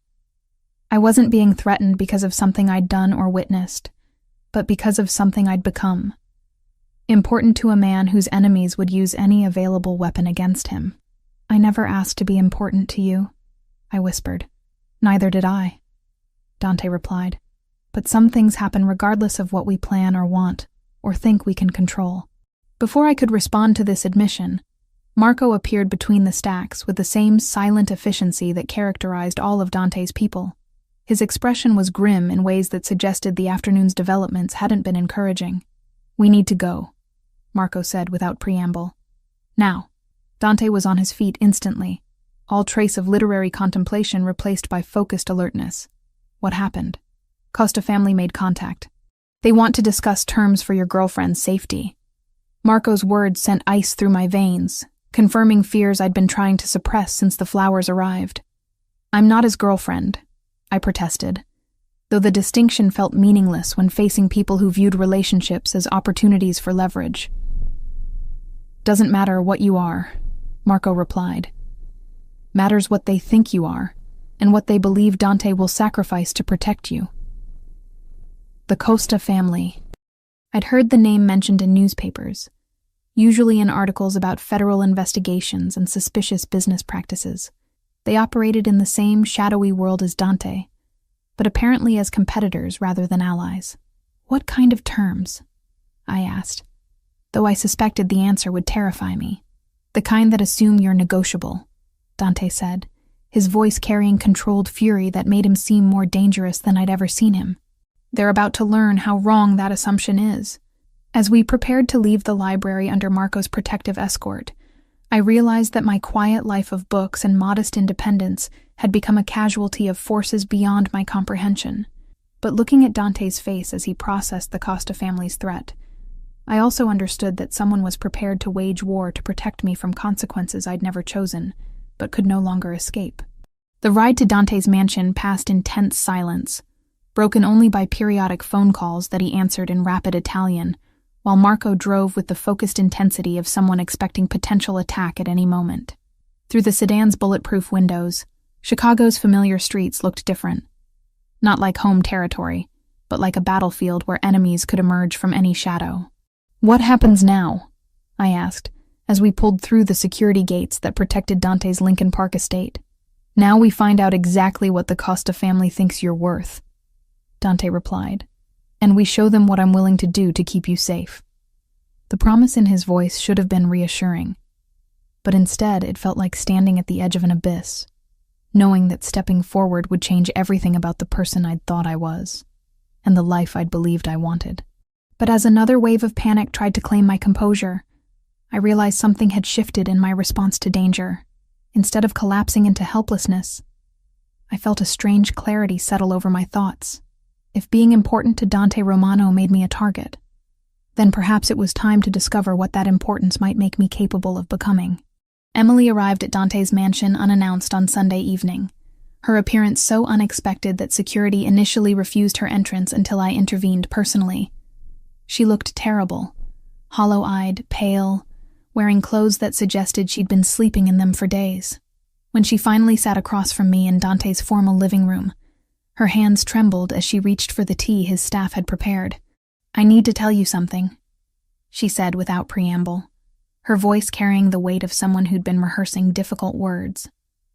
I wasn't being threatened because of something I'd done or witnessed, but because of something I'd become. Important to a man whose enemies would use any available weapon against him. I never asked to be important to you, I whispered. Neither did I, Dante replied. But some things happen regardless of what we plan or want, or think we can control. Before I could respond to this admission, Marco appeared between the stacks with the same silent efficiency that characterized all of Dante's people. His expression was grim in ways that suggested the afternoon's developments hadn't been encouraging. We need to go, Marco said without preamble. Now. Dante was on his feet instantly, all trace of literary contemplation replaced by focused alertness. What happened? Costa family made contact. They want to discuss terms for your girlfriend's safety. Marco's words sent ice through my veins, confirming fears I'd been trying to suppress since the flowers arrived. I'm not his girlfriend, I protested, though the distinction felt meaningless when facing people who viewed relationships as opportunities for leverage. Doesn't matter what you are, Marco replied. Matters what they think you are, and what they believe Dante will sacrifice to protect you. The Costa family. I'd heard the name mentioned in newspapers, usually in articles about federal investigations and suspicious business practices. They operated in the same shadowy world as Dante, but apparently as competitors rather than allies. What kind of terms? I asked, though I suspected the answer would terrify me. The kind that assume you're negotiable, Dante said, his voice carrying controlled fury that made him seem more dangerous than I'd ever seen him. They're about to learn how wrong that assumption is. As we prepared to leave the library under Marco's protective escort, I realized that my quiet life of books and modest independence had become a casualty of forces beyond my comprehension. But looking at Dante's face as he processed the Costa family's threat, I also understood that someone was prepared to wage war to protect me from consequences I'd never chosen, but could no longer escape. The ride to Dante's mansion passed in tense silence, broken only by periodic phone calls that he answered in rapid Italian, while Marco drove with the focused intensity of someone expecting potential attack at any moment. Through the sedan's bulletproof windows, Chicago's familiar streets looked different. Not like home territory, but like a battlefield where enemies could emerge from any shadow. What happens now? I asked, as we pulled through the security gates that protected Dante's Lincoln Park estate. Now we find out exactly what the Costa family thinks you're worth, Dante replied, and we show them what I'm willing to do to keep you safe. The promise in his voice should have been reassuring, but instead it felt like standing at the edge of an abyss, knowing that stepping forward would change everything about the person I'd thought I was, and the life I'd believed I wanted. But as another wave of panic tried to claim my composure, I realized something had shifted in my response to danger. Instead of collapsing into helplessness, I felt a strange clarity settle over my thoughts. If being important to Dante Romano made me a target, then perhaps it was time to discover what that importance might make me capable of becoming. Emily arrived at Dante's mansion unannounced on Sunday evening, her appearance so unexpected that security initially refused her entrance until I intervened personally. She looked terrible, hollow-eyed, pale, wearing clothes that suggested she'd been sleeping in them for days. When she finally sat across from me in Dante's formal living room, her hands trembled as she reached for the tea his staff had prepared. "I need to tell you something," she said without preamble, her voice carrying the weight of someone who'd been rehearsing difficult words.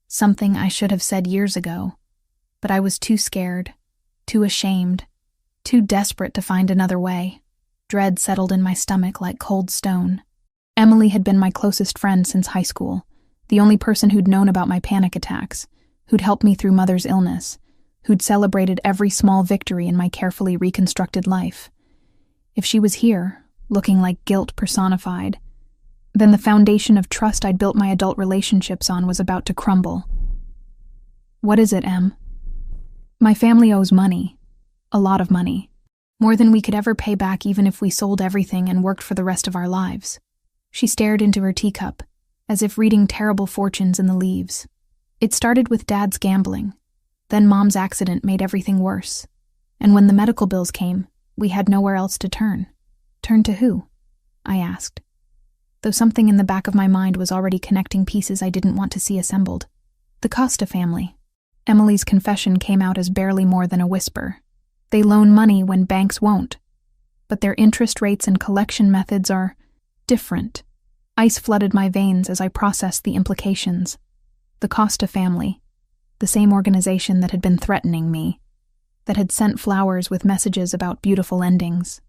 Something I should have said years ago, but I was too scared, too ashamed, too desperate to find another way. Dread settled in my stomach like cold stone. Emily had been my closest friend since high school, the only person who'd known about my panic attacks, who'd helped me through Mother's illness, who'd celebrated every small victory in my carefully reconstructed life. If she was here, looking like guilt personified, then the foundation of trust I'd built my adult relationships on was about to crumble. "What is it, Em?" "My family owes money. A lot of money. More than we could ever pay back even if we sold everything and worked for the rest of our lives." She stared into her teacup, as if reading terrible fortunes in the leaves. "It started with Dad's gambling. Then Mom's accident made everything worse. And when the medical bills came, we had nowhere else to turn." "Turn to who?" I asked, though something in the back of my mind was already connecting pieces I didn't want to see assembled. "The Costa family." Emily's confession came out as barely more than a whisper. "They loan money when banks won't. But their interest rates and collection methods are different." Ice flooded my veins as I processed the implications. The Costa family, the same organization that had been threatening me, that had sent flowers with messages about beautiful endings.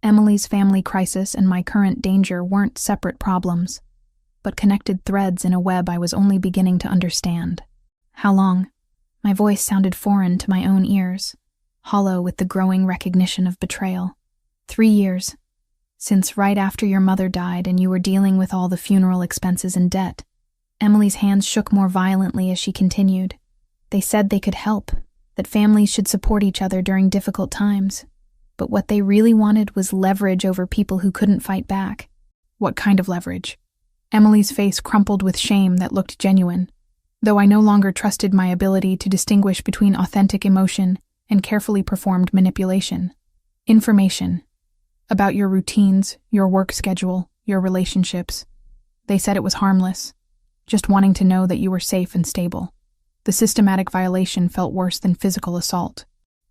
Emily's family crisis and my current danger weren't separate problems, but connected threads in a web I was only beginning to understand. "How long?" My voice sounded foreign to my own ears, hollow with the growing recognition of betrayal. 3 years. Since right after your mother died and you were dealing with all the funeral expenses and debt." Emily's hands shook more violently as she continued. "They said they could help, that families should support each other during difficult times. But what they really wanted was leverage over people who couldn't fight back." "What kind of leverage?" Emily's face crumpled with shame that looked genuine, though I no longer trusted my ability to distinguish between authentic emotion and carefully performed manipulation. "Information. About your routines, your work schedule, your relationships. They said it was harmless, just wanting to know that you were safe and stable. The systematic violation felt worse than physical assault.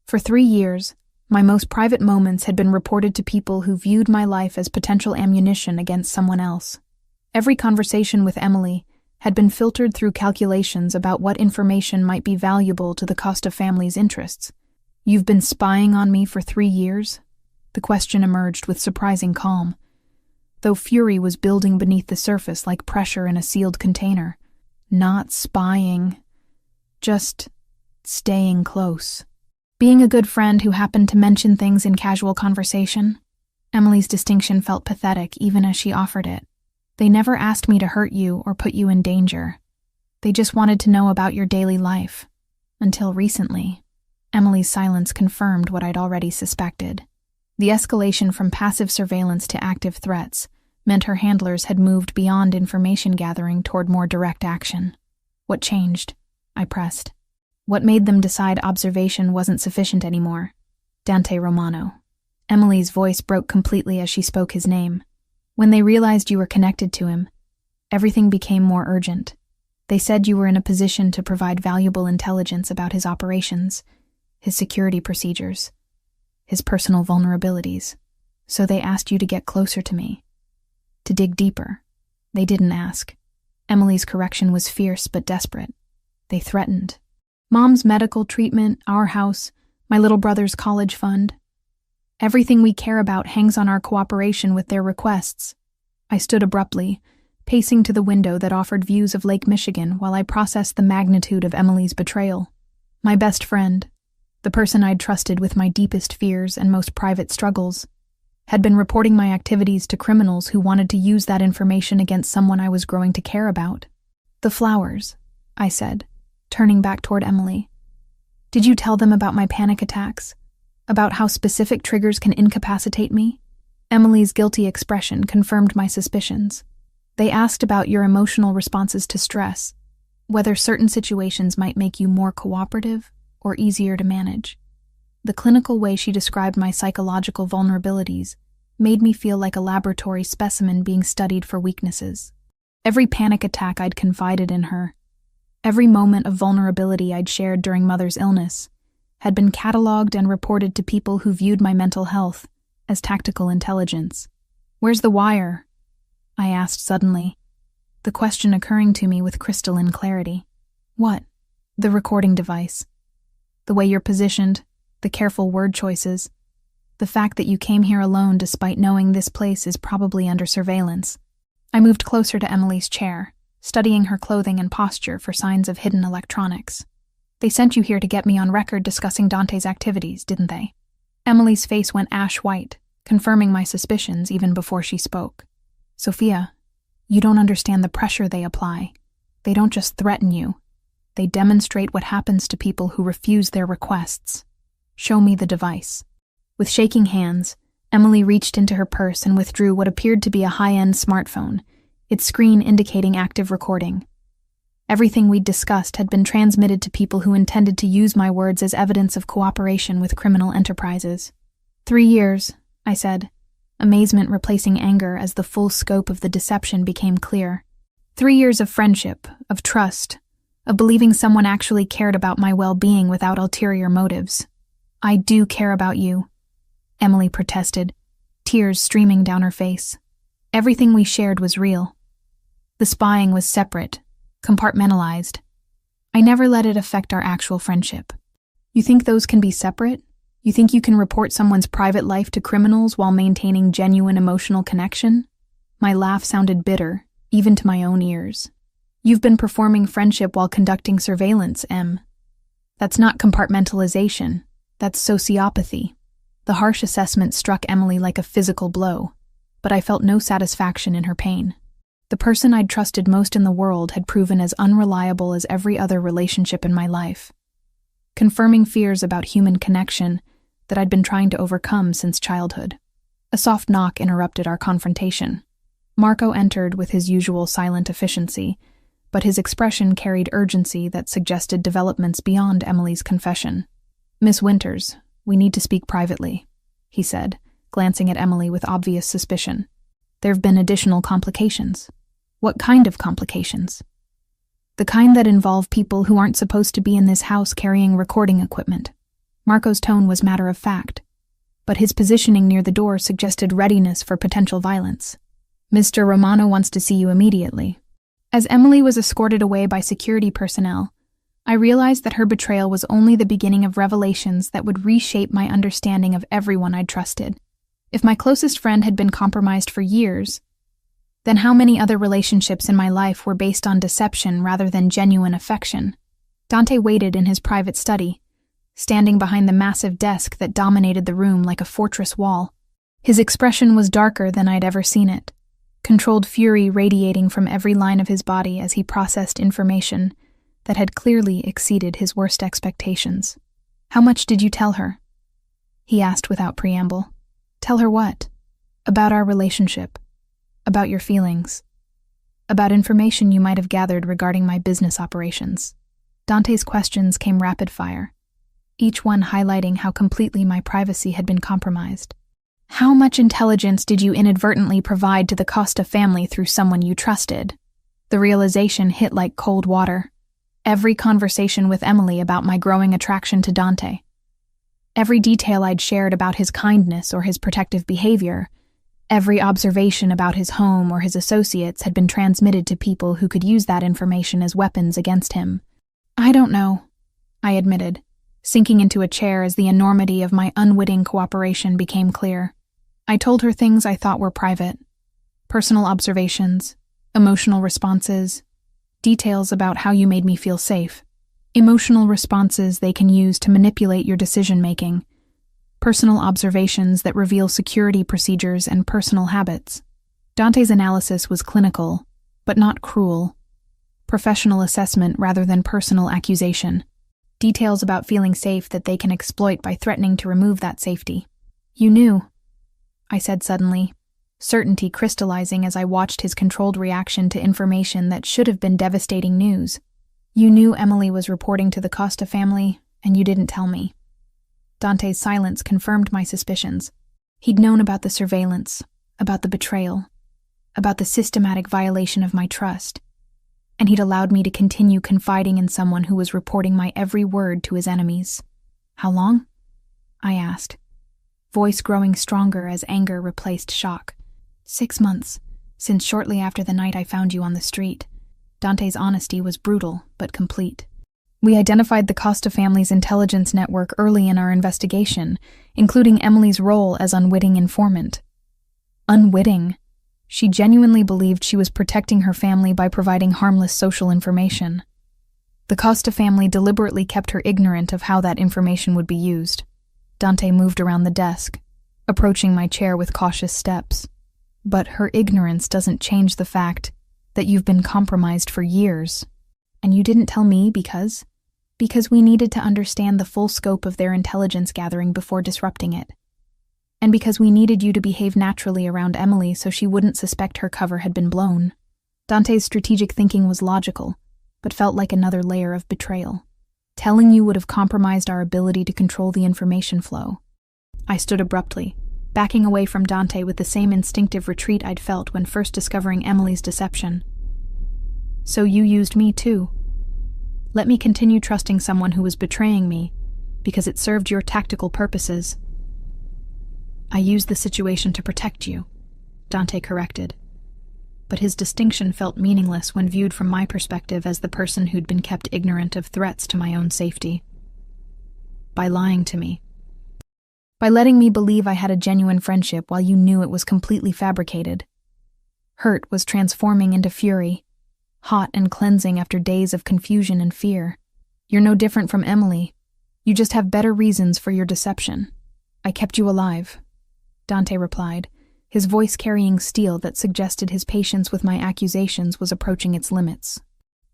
For 3 years, my most private moments had been reported to people who viewed my life as potential ammunition against someone else. Every conversation with Emily had been filtered through calculations about what information might be valuable to the Costa family's interests. "You've been spying on me for 3 years?" The question emerged with surprising calm, though fury was building beneath the surface like pressure in a sealed container. "Not spying. Just staying close. Being a good friend who happened to mention things in casual conversation." Emily's distinction felt pathetic even as she offered it. "They never asked me to hurt you or put you in danger. They just wanted to know about your daily life. Until recently." Emily's silence confirmed what I'd already suspected. The escalation from passive surveillance to active threats meant her handlers had moved beyond information gathering toward more direct action. "What changed?" I pressed. "What made them decide observation wasn't sufficient anymore?" "Dante Romano." Emily's voice broke completely as she spoke his name. "When they realized you were connected to him, everything became more urgent. They said you were in a position to provide valuable intelligence about his operations, his security procedures, his personal vulnerabilities. So they asked you to get closer to me, to dig deeper." "They didn't ask." Emily's correction was fierce but desperate. "They threatened. Mom's medical treatment, our house, my little brother's college fund. Everything we care about hangs on our cooperation with their requests." I stood abruptly, pacing to the window that offered views of Lake Michigan while I processed the magnitude of Emily's betrayal. My best friend, the person I'd trusted with my deepest fears and most private struggles, had been reporting my activities to criminals who wanted to use that information against someone I was growing to care about. "The flowers," I said, turning back toward Emily. "Did you tell them about my panic attacks? About how specific triggers can incapacitate me?" Emily's guilty expression confirmed my suspicions. "They asked about your emotional responses to stress, whether certain situations might make you more cooperative or easier to manage." The clinical way she described my psychological vulnerabilities made me feel like a laboratory specimen being studied for weaknesses. Every panic attack I'd confided in her, every moment of vulnerability I'd shared during Mother's illness, had been cataloged and reported to people who viewed my mental health as tactical intelligence. "Where's the wire?" I asked suddenly, the question occurring to me with crystalline clarity. "What?" "The recording device. The way you're positioned, The careful word choices. The fact that you came here alone despite knowing this place is probably under surveillance. I moved closer to Emily's chair, studying her clothing and posture for signs of hidden electronics. They sent you here to get me on record discussing Dante's activities, didn't they? Emily's face went ash white, confirming my suspicions even before she spoke. Sophia, you don't understand the pressure they apply. They don't just threaten you. They demonstrate what happens to people who refuse their requests. Show me the device. With shaking hands, Emily reached into her purse and withdrew what appeared to be a high-end smartphone, its screen indicating active recording. Everything we'd discussed had been transmitted to people who intended to use my words as evidence of cooperation with criminal enterprises. 3 years, I said, amazement replacing anger as the full scope of the deception became clear. 3 years of friendship, of trust, of believing someone actually cared about my well-being without ulterior motives. I do care about you, Emily protested, tears streaming down her face. Everything we shared was real. The spying was separate, compartmentalized. I never let it affect our actual friendship. You think those can be separate? You think you can report someone's private life to criminals while maintaining genuine emotional connection? My laugh sounded bitter, even to my own ears. You've been performing friendship while conducting surveillance, Em. That's not compartmentalization. That's sociopathy. The harsh assessment struck Emily like a physical blow, but I felt no satisfaction in her pain. The person I'd trusted most in the world had proven as unreliable as every other relationship in my life, confirming fears about human connection that I'd been trying to overcome since childhood. A soft knock interrupted our confrontation. Marco entered with his usual silent efficiency, but his expression carried urgency that suggested developments beyond Emily's confession. Miss Winters, we need to speak privately, he said, glancing at Emily with obvious suspicion. There have been additional complications. What kind of complications? The kind that involve people who aren't supposed to be in this house carrying recording equipment. Marco's tone was matter of fact, but his positioning near the door suggested readiness for potential violence. Mr. Romano wants to see you immediately. As Emily was escorted away by security personnel, I realized that her betrayal was only the beginning of revelations that would reshape my understanding of everyone I'd trusted. If my closest friend had been compromised for years, then how many other relationships in my life were based on deception rather than genuine affection? Dante waited in his private study, standing behind the massive desk that dominated the room like a fortress wall. His expression was darker than I'd ever seen it, controlled fury radiating from every line of his body as he processed information that had clearly exceeded his worst expectations. How much did you tell her? He asked without preamble. Tell her what? About our relationship. About your feelings. About information you might have gathered regarding my business operations. Dante's questions came rapid fire, each one highlighting how completely my privacy had been compromised. How much intelligence did you inadvertently provide to the Costa family through someone you trusted? The realization hit like cold water. Every conversation with Emily about my growing attraction to Dante. Every detail I'd shared about his kindness or his protective behavior, every observation about his home or his associates had been transmitted to people who could use that information as weapons against him. I don't know, I admitted, sinking into a chair as the enormity of my unwitting cooperation became clear. I told her things I thought were private. Personal observations, emotional responses, details about how you made me feel safe. Emotional responses they can use to manipulate your decision-making. Personal observations that reveal security procedures and personal habits. Dante's analysis was clinical, but not cruel. Professional assessment rather than personal accusation. Details about feeling safe that they can exploit by threatening to remove that safety. You knew, I said suddenly, certainty crystallizing as I watched his controlled reaction to information that should have been devastating news. You knew Emily was reporting to the Costa family, and you didn't tell me. Dante's silence confirmed my suspicions. He'd known about the surveillance, about the betrayal, about the systematic violation of my trust, and he'd allowed me to continue confiding in someone who was reporting my every word to his enemies. How long? I asked, voice growing stronger as anger replaced shock. 6 months, since shortly after the night I found you on the street. Dante's honesty was brutal, but complete. We identified the Costa family's intelligence network early in our investigation, including Emily's role as unwitting informant. Unwitting. She genuinely believed she was protecting her family by providing harmless social information. The Costa family deliberately kept her ignorant of how that information would be used. Dante moved around the desk, approaching my chair with cautious steps. But her ignorance doesn't change the fact that you've been compromised for years. And you didn't tell me because? Because we needed to understand the full scope of their intelligence gathering before disrupting it. And because we needed you to behave naturally around Emily so she wouldn't suspect her cover had been blown. Dante's strategic thinking was logical, but felt like another layer of betrayal. Telling you would have compromised our ability to control the information flow. I stood abruptly, backing away from Dante with the same instinctive retreat I'd felt when first discovering Emily's deception. So you used me too. Let me continue trusting someone who was betraying me, because it served your tactical purposes. I used the situation to protect you, Dante corrected. But his distinction felt meaningless when viewed from my perspective as the person who'd been kept ignorant of threats to my own safety. By lying to me. By letting me believe I had a genuine friendship while you knew it was completely fabricated. Hurt was transforming into fury, hot and cleansing after days of confusion and fear. You're no different from Emily. You just have better reasons for your deception. I kept you alive, Dante replied, his voice carrying steel that suggested his patience with my accusations was approaching its limits.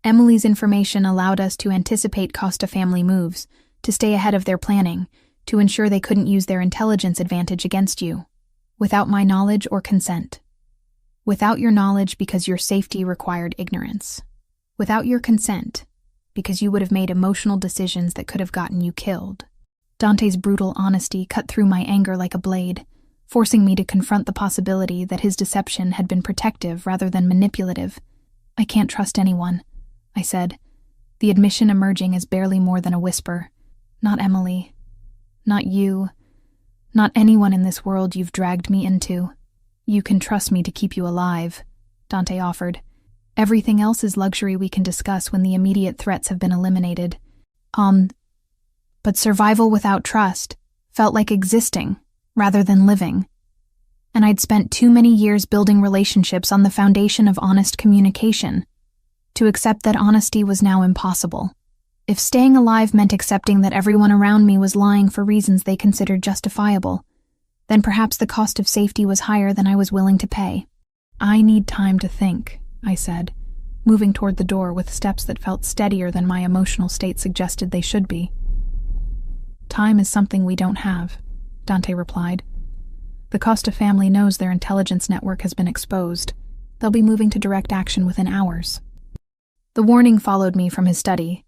Emily's information allowed us to anticipate Costa family moves, to stay ahead of their planning, to ensure they couldn't use their intelligence advantage against you, without my knowledge or consent. Without your knowledge because your safety required ignorance. Without your consent, because you would have made emotional decisions that could have gotten you killed. Dante's brutal honesty cut through my anger like a blade, forcing me to confront the possibility that his deception had been protective rather than manipulative. I can't trust anyone, I said, the admission emerging as barely more than a whisper. Not Emily. Not you. Not anyone in this world you've dragged me into. You can trust me to keep you alive, Dante offered. Everything else is luxury we can discuss when the immediate threats have been eliminated. But survival without trust felt like existing rather than living. And I'd spent too many years building relationships on the foundation of honest communication to accept that honesty was now impossible. If staying alive meant accepting that everyone around me was lying for reasons they considered justifiable, then perhaps the cost of safety was higher than I was willing to pay. I need time to think, I said, moving toward the door with steps that felt steadier than my emotional state suggested they should be. Time is something we don't have, Dante replied. The Costa family knows their intelligence network has been exposed. They'll be moving to direct action within hours. The warning followed me from his study,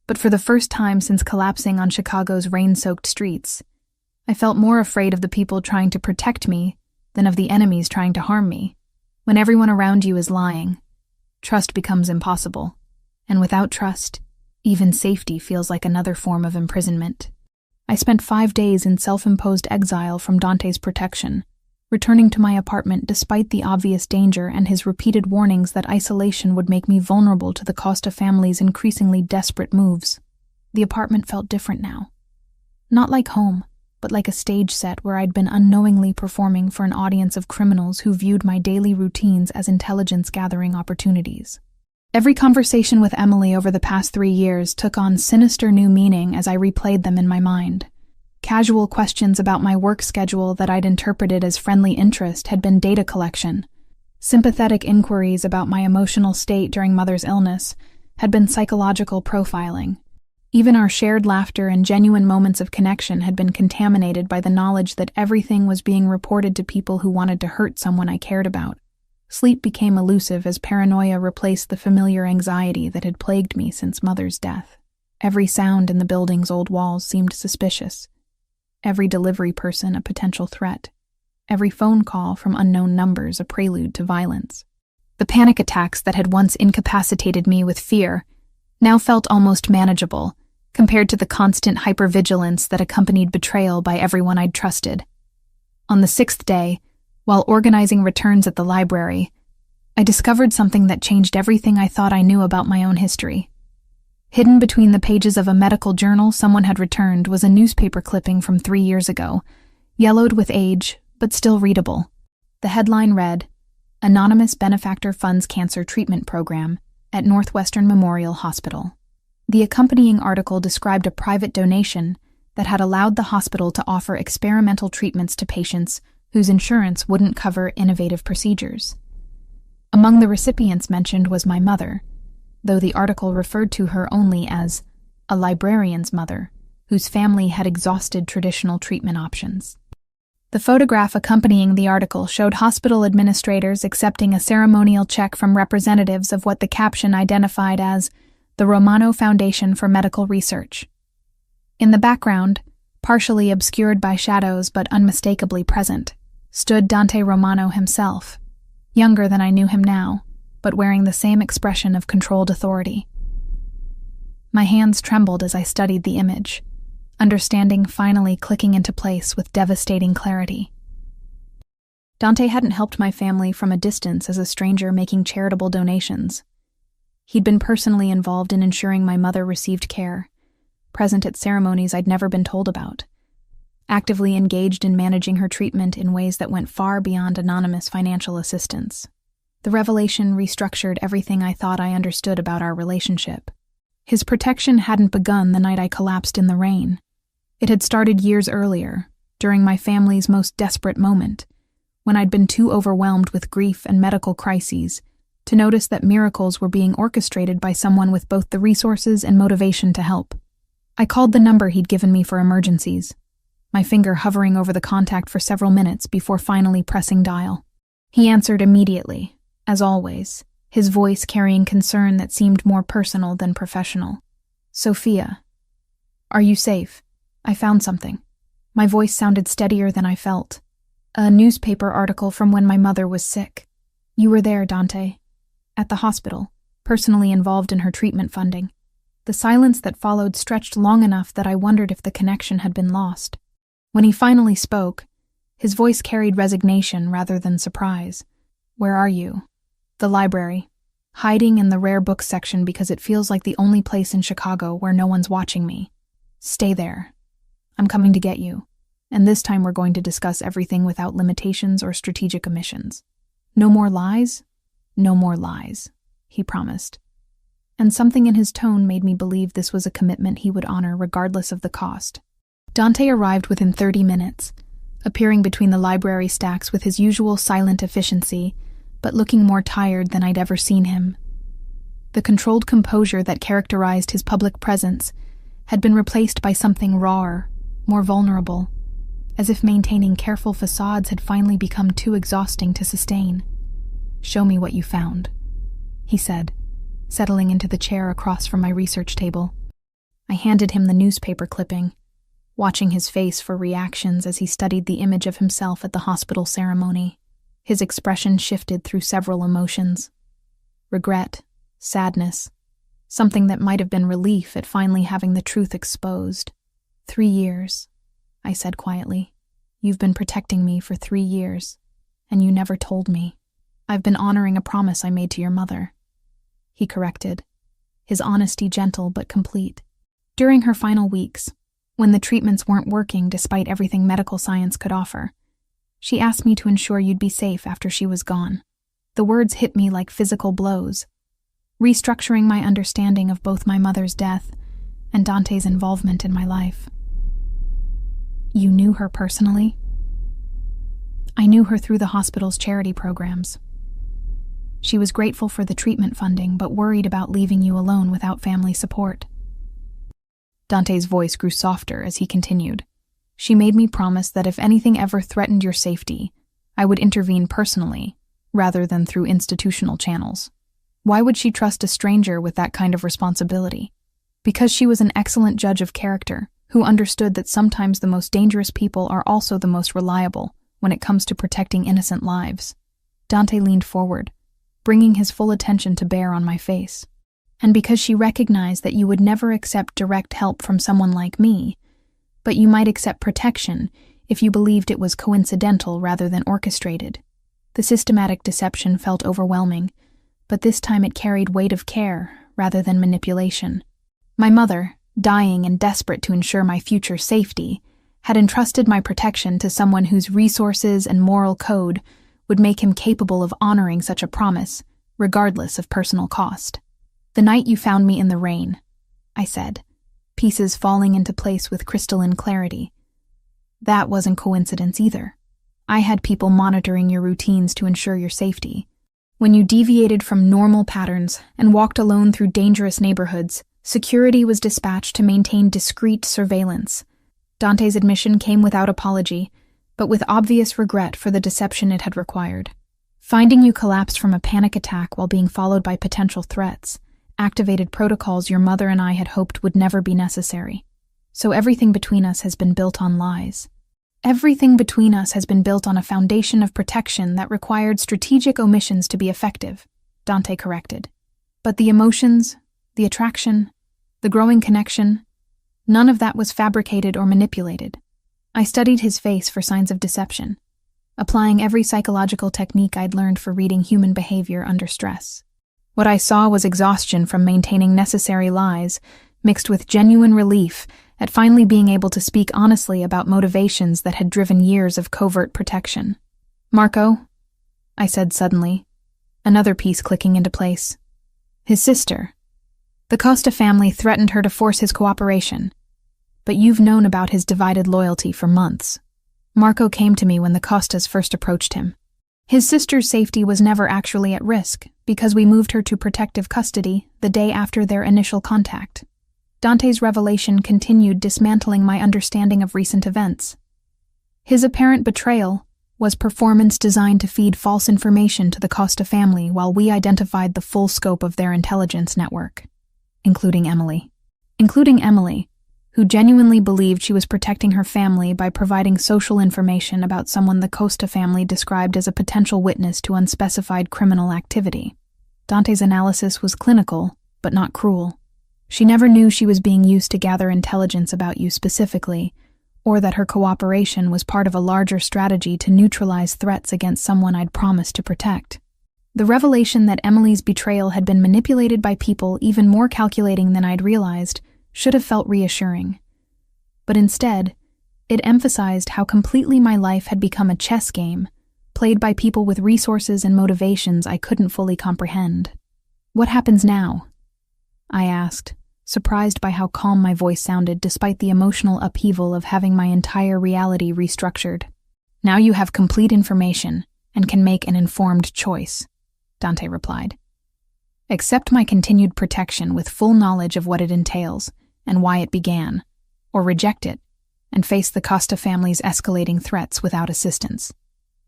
but for the first time since collapsing on Chicago's rain-soaked streets, I felt more afraid of the people trying to protect me than of the enemies trying to harm me. When everyone around you is lying, trust becomes impossible, and without trust, even safety feels like another form of imprisonment. I spent 5 days in self-imposed exile from Dante's protection, returning to my apartment despite the obvious danger and his repeated warnings that isolation would make me vulnerable to the Costa family's increasingly desperate moves. The apartment felt different now. Not like home, but like a stage set where I'd been unknowingly performing for an audience of criminals who viewed my daily routines as intelligence-gathering opportunities. Every conversation with Emily over the past 3 years took on sinister new meaning as I replayed them in my mind. Casual questions about my work schedule that I'd interpreted as friendly interest had been data collection. Sympathetic inquiries about my emotional state during Mother's illness had been psychological profiling. Even our shared laughter and genuine moments of connection had been contaminated by the knowledge that everything was being reported to people who wanted to hurt someone I cared about. Sleep became elusive as paranoia replaced the familiar anxiety that had plagued me since Mother's death. Every sound in the building's old walls seemed suspicious. Every delivery person a potential threat. Every phone call from unknown numbers a prelude to violence. The panic attacks that had once incapacitated me with fear now felt almost manageable, compared to the constant hypervigilance that accompanied betrayal by everyone I'd trusted. On the 6th day, while organizing returns at the library, I discovered something that changed everything I thought I knew about my own history. Hidden between the pages of a medical journal someone had returned was a newspaper clipping from 3 years ago, yellowed with age, but still readable. The headline read, "Anonymous Benefactor Funds Cancer Treatment Program at Northwestern Memorial Hospital." The accompanying article described a private donation that had allowed the hospital to offer experimental treatments to patients whose insurance wouldn't cover innovative procedures. Among the recipients mentioned was my mother, though the article referred to her only as a librarian's mother, whose family had exhausted traditional treatment options. The photograph accompanying the article showed hospital administrators accepting a ceremonial check from representatives of what the caption identified as the Romano Foundation for Medical Research. In the background, partially obscured by shadows but unmistakably present, stood Dante Romano himself, younger than I knew him now, but wearing the same expression of controlled authority. My hands trembled as I studied the image, understanding finally clicking into place with devastating clarity. Dante hadn't helped my family from a distance as a stranger making charitable donations. He'd been personally involved in ensuring my mother received care, present at ceremonies I'd never been told about, actively engaged in managing her treatment in ways that went far beyond anonymous financial assistance. The revelation restructured everything I thought I understood about our relationship. His protection hadn't begun the night I collapsed in the rain. It had started years earlier, during my family's most desperate moment, when I'd been too overwhelmed with grief and medical crises to notice that miracles were being orchestrated by someone with both the resources and motivation to help. I called the number he'd given me for emergencies, my finger hovering over the contact for several minutes before finally pressing dial. He answered immediately, as always, his voice carrying concern that seemed more personal than professional. "Sophia, are you safe? I found something." My voice sounded steadier than I felt. "A newspaper article from when my mother was sick. You were there, Dante. At the hospital, personally involved in her treatment funding." The silence that followed stretched long enough that I wondered if the connection had been lost. When he finally spoke, his voice carried resignation rather than surprise. "Where are you?" "The library. Hiding in the rare books section because it feels like the only place in Chicago where no one's watching me. Stay there. I'm coming to get you. And this time we're going to discuss everything without limitations or strategic omissions. No more lies? No more lies," he promised. And something in his tone made me believe this was a commitment he would honor regardless of the cost. Dante arrived within 30 minutes, appearing between the library stacks with his usual silent efficiency, but looking more tired than I'd ever seen him. The controlled composure that characterized his public presence had been replaced by something rawer, more vulnerable, as if maintaining careful facades had finally become too exhausting to sustain. "Show me what you found," he said, settling into the chair across from my research table. I handed him the newspaper clipping, watching his face for reactions as he studied the image of himself at the hospital ceremony. His expression shifted through several emotions: regret, sadness, something that might have been relief at finally having the truth exposed. 3 years, I said quietly. "You've been protecting me for 3 years, and you never told me. I've been honoring a promise I made to your mother," he corrected, his honesty gentle but complete. "During her final weeks, when the treatments weren't working despite everything medical science could offer, she asked me to ensure you'd be safe after she was gone." The words hit me like physical blows, restructuring my understanding of both my mother's death and Dante's involvement in my life. "You knew her personally?" "I knew her through the hospital's charity programs. She was grateful for the treatment funding, but worried about leaving you alone without family support." Dante's voice grew softer as he continued. "She made me promise that if anything ever threatened your safety, I would intervene personally, rather than through institutional channels. Why would she trust a stranger with that kind of responsibility? Because she was an excellent judge of character, who understood that sometimes the most dangerous people are also the most reliable when it comes to protecting innocent lives." Dante leaned forward, bringing his full attention to bear on my face. "And because she recognized that you would never accept direct help from someone like me, but you might accept protection if you believed it was coincidental rather than orchestrated." The systematic deception felt overwhelming, but this time it carried weight of care rather than manipulation. My mother, dying and desperate to ensure my future safety, had entrusted my protection to someone whose resources and moral code would make him capable of honoring such a promise, regardless of personal cost. "The night you found me in the rain," I said, pieces falling into place with crystalline clarity. "That wasn't coincidence either. I had people monitoring your routines to ensure your safety. When you deviated from normal patterns and walked alone through dangerous neighborhoods, security was dispatched to maintain discreet surveillance." Dante's admission came without apology, but with obvious regret for the deception it had required. "Finding you collapse from a panic attack while being followed by potential threats activated protocols your mother and I had hoped would never be necessary. So everything between us has been built on lies. Everything between us has been built on a foundation of protection that required strategic omissions to be effective," Dante corrected. "But the emotions, the attraction, the growing connection, none of that was fabricated or manipulated." I studied his face for signs of deception, applying every psychological technique I'd learned for reading human behavior under stress. What I saw was exhaustion from maintaining necessary lies, mixed with genuine relief at finally being able to speak honestly about motivations that had driven years of covert protection. "Marco," I said suddenly, another piece clicking into place. "His sister. The Costa family threatened her to force his cooperation, but you've known about his divided loyalty for months. Marco came to me when the Costas first approached him. His sister's safety was never actually at risk because we moved her to protective custody the day after their initial contact." Dante's revelation continued dismantling my understanding of recent events. His apparent betrayal was performance designed to feed false information to the Costa family while we identified the full scope of their intelligence network, including Emily, who genuinely believed she was protecting her family by providing social information about someone the Costa family described as a potential witness to unspecified criminal activity. Dante's analysis was clinical, but not cruel. She never knew she was being used to gather intelligence about you specifically, or that her cooperation was part of a larger strategy to neutralize threats against someone I'd promised to protect. The revelation that Emily's betrayal had been manipulated by people even more calculating than I'd realized should have felt reassuring. But instead, it emphasized how completely my life had become a chess game, played by people with resources and motivations I couldn't fully comprehend. "What happens now?" I asked, surprised by how calm my voice sounded despite the emotional upheaval of having my entire reality restructured. "Now you have complete information and can make an informed choice," Dante replied. "Accept my continued protection with full knowledge of what it entails and why it began, or reject it and face the Costa family's escalating threats without assistance.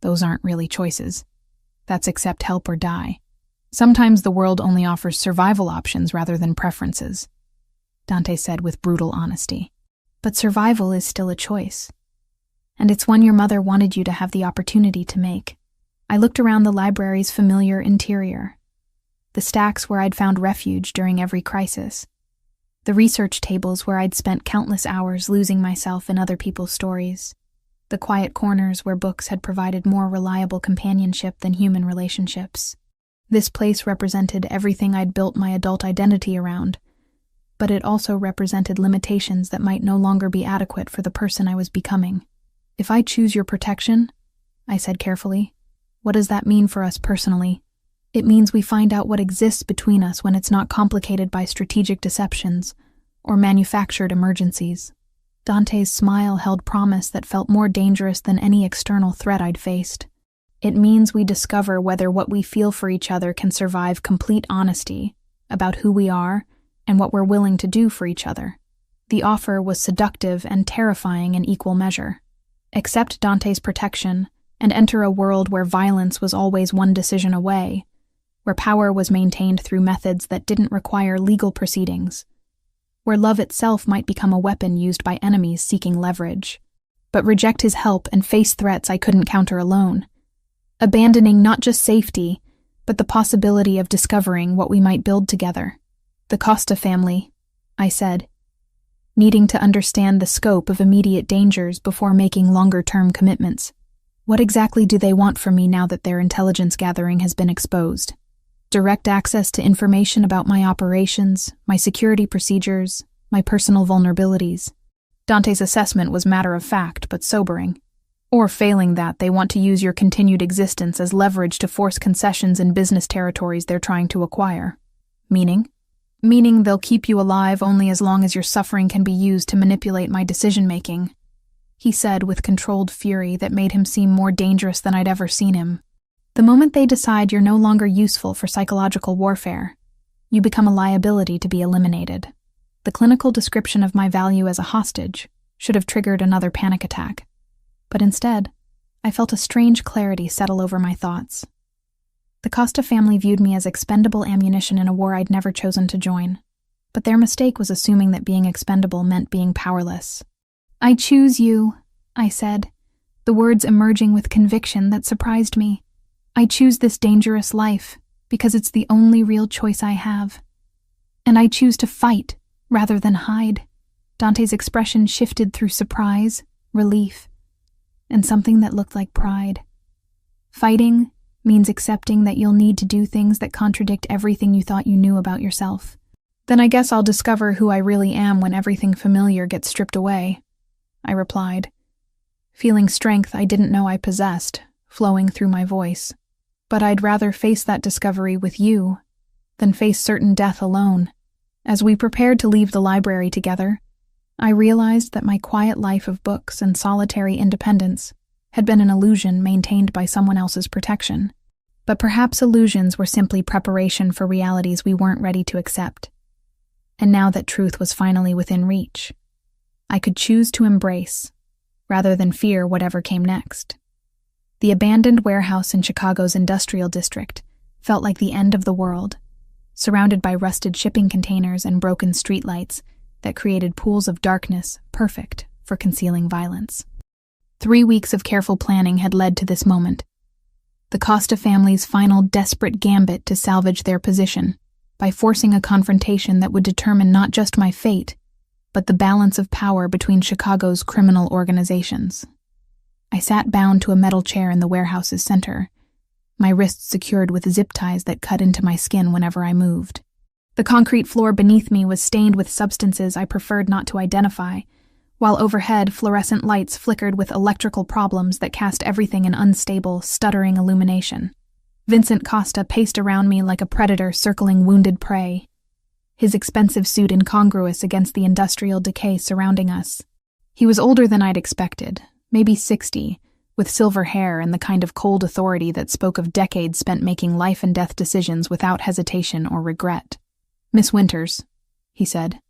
Those aren't really choices. That's accept help or die. Sometimes the world only offers survival options rather than preferences," Dante said with brutal honesty. "But survival is still a choice. And it's one your mother wanted you to have the opportunity to make." I looked around the library's familiar interior, the stacks where I'd found refuge during every crisis, the research tables where I'd spent countless hours losing myself in other people's stories, the quiet corners where books had provided more reliable companionship than human relationships. This place represented everything I'd built my adult identity around, but it also represented limitations that might no longer be adequate for the person I was becoming. "If I choose your protection," I said carefully, "what does that mean for us personally? It means we find out what exists between us when it's not complicated by strategic deceptions or manufactured emergencies." Dante's smile held promise that felt more dangerous than any external threat I'd faced. "It means we discover whether what we feel for each other can survive complete honesty about who we are and what we're willing to do for each other." The offer was seductive and terrifying in equal measure. Accept Dante's protection and enter a world where violence was always one decision away, where power was maintained through methods that didn't require legal proceedings, where love itself might become a weapon used by enemies seeking leverage. But reject his help and face threats I couldn't counter alone, abandoning not just safety, but the possibility of discovering what we might build together. "The Costa family," I said, needing to understand the scope of immediate dangers before making longer-term commitments. "What exactly do they want from me now that their intelligence gathering has been exposed?" "Direct access to information about my operations, my security procedures, my personal vulnerabilities. Dante's assessment was matter of fact, but sobering. Or failing that, they want to use your continued existence as leverage to force concessions in business territories they're trying to acquire. Meaning? Meaning they'll keep you alive only as long as your suffering can be used to manipulate my decision-making, he said with controlled fury that made him seem more dangerous than I'd ever seen him. The moment they decide you're no longer useful for psychological warfare, you become a liability to be eliminated. The clinical description of my value as a hostage should have triggered another panic attack. But instead, I felt a strange clarity settle over my thoughts. The Costa family viewed me as expendable ammunition in a war I'd never chosen to join. But their mistake was assuming that being expendable meant being powerless. "I choose you," I said, the words emerging with conviction that surprised me. "I choose this dangerous life because it's the only real choice I have. And I choose to fight rather than hide." Dante's expression shifted through surprise, relief, and something that looked like pride. Fighting means accepting that you'll need to do things that contradict everything you thought you knew about yourself. "Then I guess I'll discover who I really am when everything familiar gets stripped away," I replied, feeling strength I didn't know I possessed, flowing through my voice. "But I'd rather face that discovery with you than face certain death alone." As we prepared to leave the library together, I realized that my quiet life of books and solitary independence had been an illusion maintained by someone else's protection. But perhaps illusions were simply preparation for realities we weren't ready to accept. And now that truth was finally within reach, I could choose to embrace, rather than fear whatever came next. The abandoned warehouse in Chicago's industrial district felt like the end of the world, surrounded by rusted shipping containers and broken streetlights that created pools of darkness perfect for concealing violence. 3 weeks of careful planning had led to this moment. The Costa family's final desperate gambit to salvage their position by forcing a confrontation that would determine not just my fate, but the balance of power between Chicago's criminal organizations. I sat bound to a metal chair in the warehouse's center, my wrists secured with zip ties that cut into my skin whenever I moved. The concrete floor beneath me was stained with substances I preferred not to identify, while overhead fluorescent lights flickered with electrical problems that cast everything in unstable, stuttering illumination. Vincent Costa paced around me like a predator circling wounded prey, his expensive suit incongruous against the industrial decay surrounding us. He was older than I'd expected, maybe 60, with silver hair and the kind of cold authority that spoke of decades spent making life-and-death decisions without hesitation or regret. "Miss Winters," he said,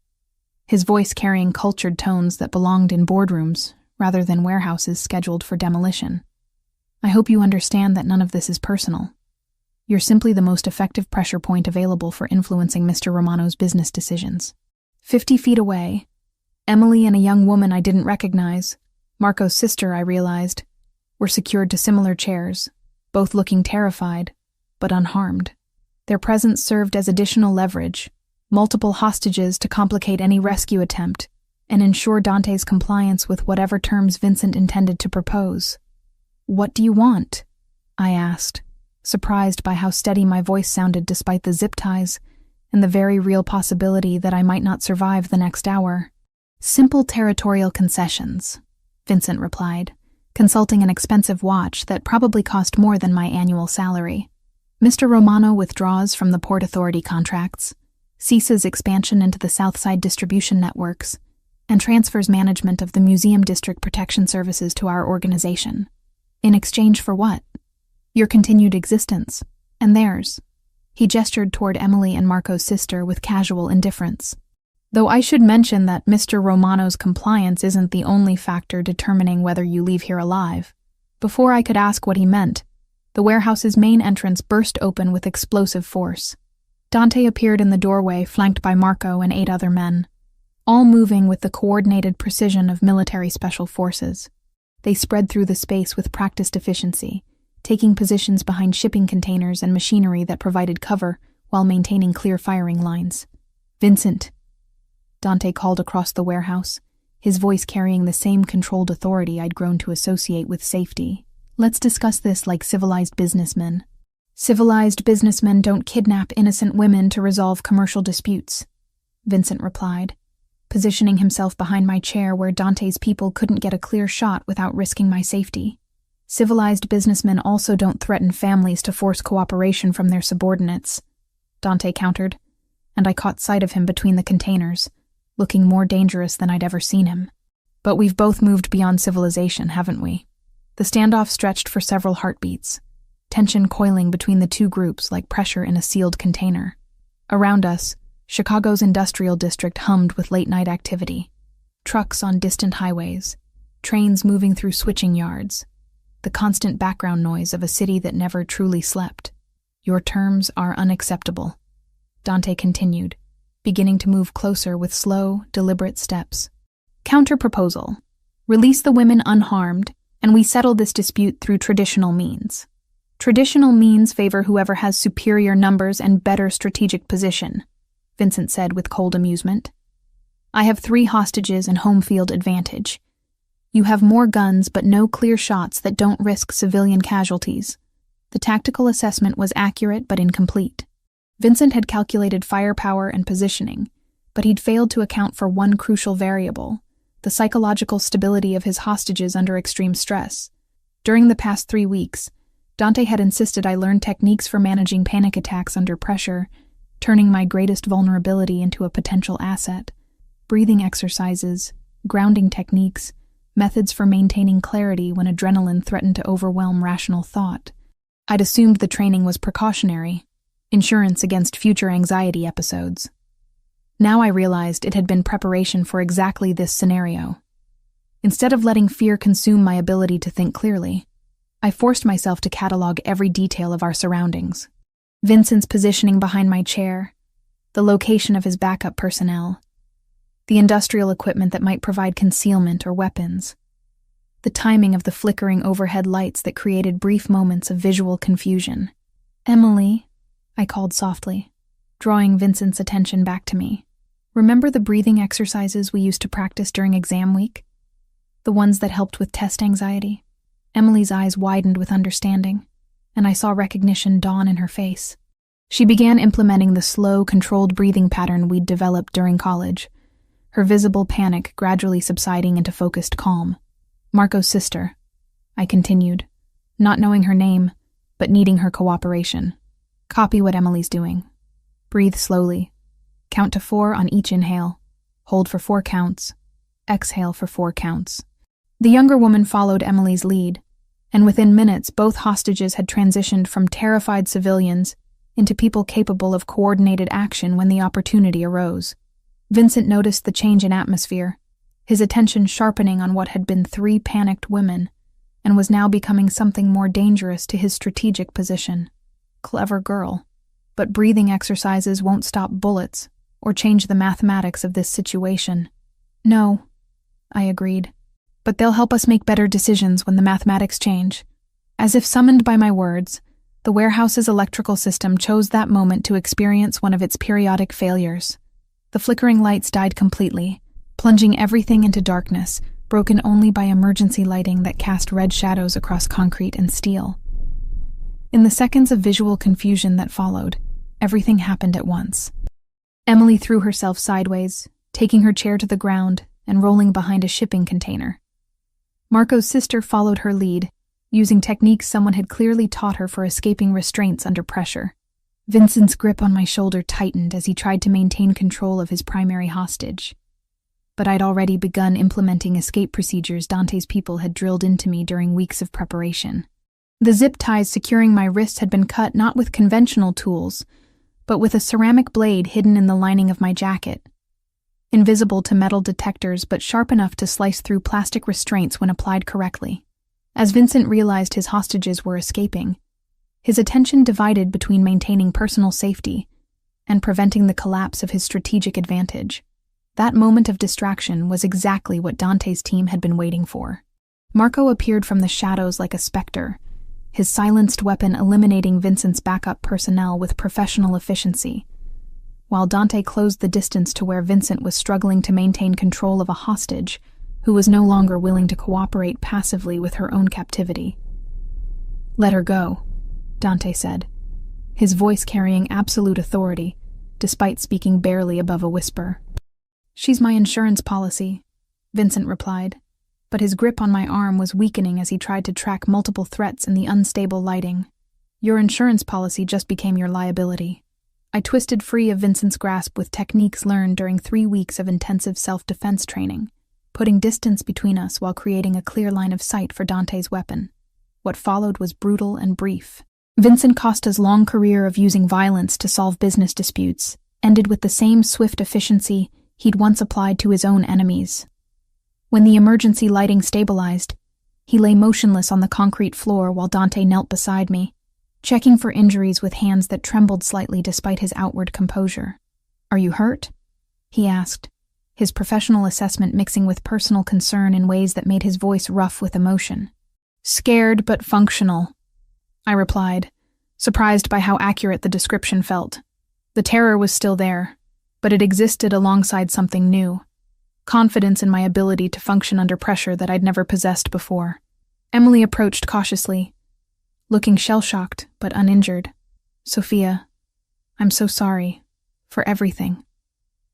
his voice carrying cultured tones that belonged in boardrooms rather than warehouses scheduled for demolition. "I hope you understand that none of this is personal. You're simply the most effective pressure point available for influencing Mr. Romano's business decisions." 50 feet away, Emily and a young woman I didn't recognize, Marco's sister, I realized, were secured to similar chairs, both looking terrified, but unharmed. Their presence served as additional leverage, multiple hostages to complicate any rescue attempt, and ensure Dante's compliance with whatever terms Vincent intended to propose. "What do you want?" I asked, surprised by how steady my voice sounded despite the zip ties and the very real possibility that I might not survive the next hour. "Simple territorial concessions," Vincent replied, consulting an expensive watch that probably cost more than my annual salary. "Mr. Romano withdraws from the Port Authority contracts, ceases expansion into the Southside distribution networks, and transfers management of the Museum District Protection Services to our organization. In exchange for what? Your continued existence, and theirs." He gestured toward Emily and Marco's sister with casual indifference. Though I should mention that Mr. Romano's compliance isn't the only factor determining whether you leave here alive. Before I could ask what he meant, the warehouse's main entrance burst open with explosive force. Dante appeared in the doorway, flanked by Marco and 8 other men, all moving with the coordinated precision of military special forces. They spread through the space with practiced efficiency, taking positions behind shipping containers and machinery that provided cover while maintaining clear firing lines. "Vincent," Dante called across the warehouse, his voice carrying the same controlled authority I'd grown to associate with safety. "Let's discuss this like civilized businessmen." "Civilized businessmen don't kidnap innocent women to resolve commercial disputes," Vincent replied, positioning himself behind my chair where Dante's people couldn't get a clear shot without risking my safety. Civilized businessmen also don't threaten families to force cooperation from their subordinates, Dante countered, and I caught sight of him between the containers, looking more dangerous than I'd ever seen him. But we've both moved beyond civilization, haven't we? The standoff stretched for several heartbeats, tension coiling between the two groups like pressure in a sealed container. Around us, Chicago's industrial district hummed with late-night activity. Trucks on distant highways, trains moving through switching yards, the constant background noise of a city that never truly slept. Your terms are unacceptable, Dante continued, beginning to move closer with slow, deliberate steps. Counter-proposal. Release the women unharmed, and we settle this dispute through traditional means. Traditional means favor whoever has superior numbers and better strategic position, Vincent said with cold amusement. I have 3 hostages and home field advantage. You have more guns but no clear shots that don't risk civilian casualties. The tactical assessment was accurate but incomplete. Vincent had calculated firepower and positioning, but he'd failed to account for one crucial variable: the psychological stability of his hostages under extreme stress. During the past 3 weeks, Dante had insisted I learn techniques for managing panic attacks under pressure, turning my greatest vulnerability into a potential asset. Breathing exercises, grounding techniques, methods for maintaining clarity when adrenaline threatened to overwhelm rational thought. I'd assumed the training was precautionary, insurance against future anxiety episodes. Now I realized it had been preparation for exactly this scenario. Instead of letting fear consume my ability to think clearly, I forced myself to catalog every detail of our surroundings. Vincent's positioning behind my chair, the location of his backup personnel, the industrial equipment that might provide concealment or weapons, the timing of the flickering overhead lights that created brief moments of visual confusion. Emily, I called softly, drawing Vincent's attention back to me. Remember the breathing exercises we used to practice during exam week? The ones that helped with test anxiety? Emily's eyes widened with understanding, and I saw recognition dawn in her face. She began implementing the slow, controlled breathing pattern we'd developed during college, her visible panic gradually subsiding into focused calm. Marco's sister, I continued, not knowing her name, but needing her cooperation. Copy what Emily's doing. Breathe slowly. Count to 4 on each inhale. Hold for 4 counts. Exhale for 4 counts. The younger woman followed Emily's lead, and within minutes both hostages had transitioned from terrified civilians into people capable of coordinated action when the opportunity arose. Vincent noticed the change in atmosphere, his attention sharpening on what had been 3 panicked women, and was now becoming something more dangerous to his strategic position. Clever girl, but breathing exercises won't stop bullets or change the mathematics of this situation. No, I agreed. But they'll help us make better decisions when the mathematics change. As if summoned by my words, the warehouse's electrical system chose that moment to experience one of its periodic failures. The flickering lights died completely, plunging everything into darkness, broken only by emergency lighting that cast red shadows across concrete and steel. In the seconds of visual confusion that followed, everything happened at once. Emily threw herself sideways, taking her chair to the ground and rolling behind a shipping container. Marco's sister followed her lead, using techniques someone had clearly taught her for escaping restraints under pressure. Vincent's grip on my shoulder tightened as he tried to maintain control of his primary hostage. But I'd already begun implementing escape procedures Dante's people had drilled into me during weeks of preparation. The zip ties securing my wrists had been cut not with conventional tools, but with a ceramic blade hidden in the lining of my jacket. Invisible to metal detectors but sharp enough to slice through plastic restraints when applied correctly. As Vincent realized his hostages were escaping, his attention divided between maintaining personal safety and preventing the collapse of his strategic advantage. That moment of distraction was exactly what Dante's team had been waiting for. Marco appeared from the shadows like a specter, his silenced weapon eliminating Vincent's backup personnel with professional efficiency, while Dante closed the distance to where Vincent was struggling to maintain control of a hostage who was no longer willing to cooperate passively with her own captivity. "Let her go," Dante said, his voice carrying absolute authority, despite speaking barely above a whisper. "She's my insurance policy," Vincent replied, but his grip on my arm was weakening as he tried to track multiple threats in the unstable lighting. "Your insurance policy just became your liability." I twisted free of Vincent's grasp with techniques learned during 3 weeks of intensive self-defense training, putting distance between us while creating a clear line of sight for Dante's weapon. What followed was brutal and brief. Vincent Costa's long career of using violence to solve business disputes ended with the same swift efficiency he'd once applied to his own enemies. When the emergency lighting stabilized, he lay motionless on the concrete floor while Dante knelt beside me, checking for injuries with hands that trembled slightly despite his outward composure. "Are you hurt?" he asked, his professional assessment mixing with personal concern in ways that made his voice rough with emotion. "Scared but functional," I replied, surprised by how accurate the description felt. The terror was still there, but it existed alongside something new. Confidence in my ability to function under pressure that I'd never possessed before. Emily approached cautiously, looking shell-shocked but uninjured. "Sophia, I'm so sorry. For everything.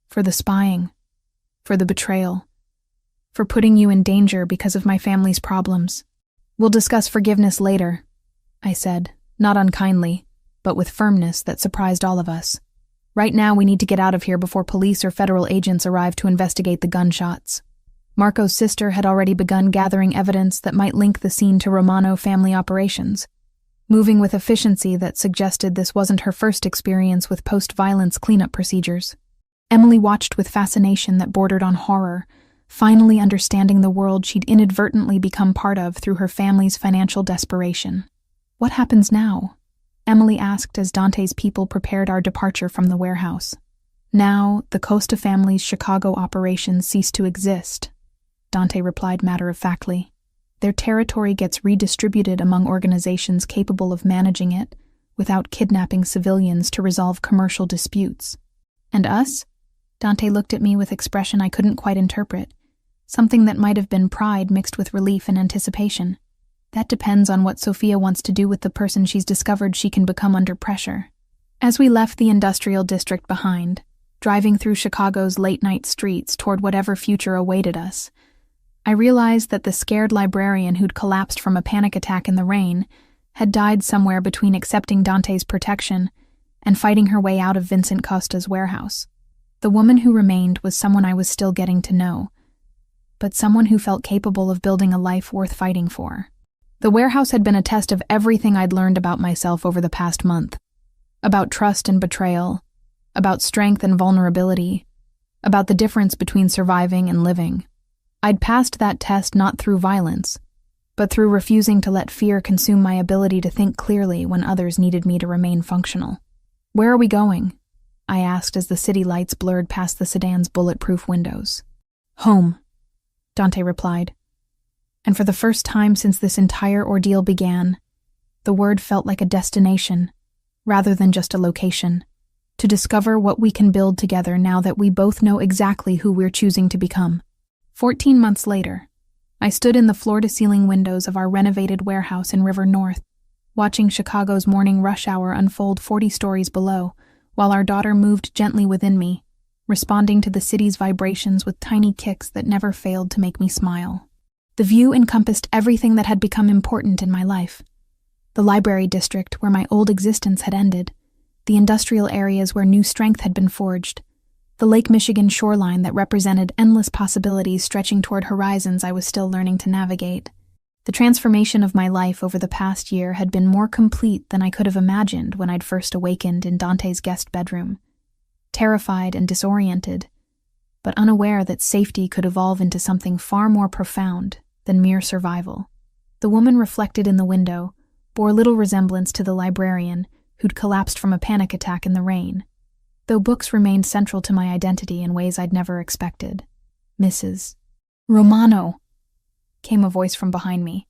For the spying. For the betrayal. For putting you in danger because of my family's problems. We'll discuss forgiveness later," I said, not unkindly, but with firmness that surprised all of us. "Right now we need to get out of here before police or federal agents arrive to investigate the gunshots." Marco's sister had already begun gathering evidence that might link the scene to Romano family operations, moving with efficiency that suggested this wasn't her first experience with post-violence cleanup procedures. Emily watched with fascination that bordered on horror, finally understanding the world she'd inadvertently become part of through her family's financial desperation. "What happens now?" Emily asked as Dante's people prepared our departure from the warehouse. "Now, the Costa family's Chicago operations cease to exist," Dante replied matter-of-factly. "Their territory gets redistributed among organizations capable of managing it without kidnapping civilians to resolve commercial disputes." "And us?" Dante looked at me with expression I couldn't quite interpret, something that might have been pride mixed with relief and anticipation. "That depends on what Sophia wants to do with the person she's discovered she can become under pressure." As we left the industrial district behind, driving through Chicago's late-night streets toward whatever future awaited us, I realized that the scared librarian who'd collapsed from a panic attack in the rain had died somewhere between accepting Dante's protection and fighting her way out of Vincent Costa's warehouse. The woman who remained was someone I was still getting to know, but someone who felt capable of building a life worth fighting for. The warehouse had been a test of everything I'd learned about myself over the past month. About trust and betrayal, about strength and vulnerability, about the difference between surviving and living. I'd passed that test not through violence, but through refusing to let fear consume my ability to think clearly when others needed me to remain functional. "Where are we going?" I asked as the city lights blurred past the sedan's bulletproof windows. "Home," Dante replied. And for the first time since this entire ordeal began, the word felt like a destination, rather than just a location, to discover what we can build together now that we both know exactly who we're choosing to become. 14 months later, I stood in the floor-to-ceiling windows of our renovated warehouse in River North, watching Chicago's morning rush hour unfold 40 stories below, while our daughter moved gently within me, responding to the city's vibrations with tiny kicks that never failed to make me smile. The view encompassed everything that had become important in my life. The library district where my old existence had ended, the industrial areas where new strength had been forged, the Lake Michigan shoreline that represented endless possibilities stretching toward horizons I was still learning to navigate. The transformation of my life over the past year had been more complete than I could have imagined when I'd first awakened in Dante's guest bedroom, terrified and disoriented, but unaware that safety could evolve into something far more profound than mere survival. The woman reflected in the window bore little resemblance to the librarian who'd collapsed from a panic attack in the rain, though books remained central to my identity in ways I'd never expected. "Mrs. Romano," came a voice from behind me,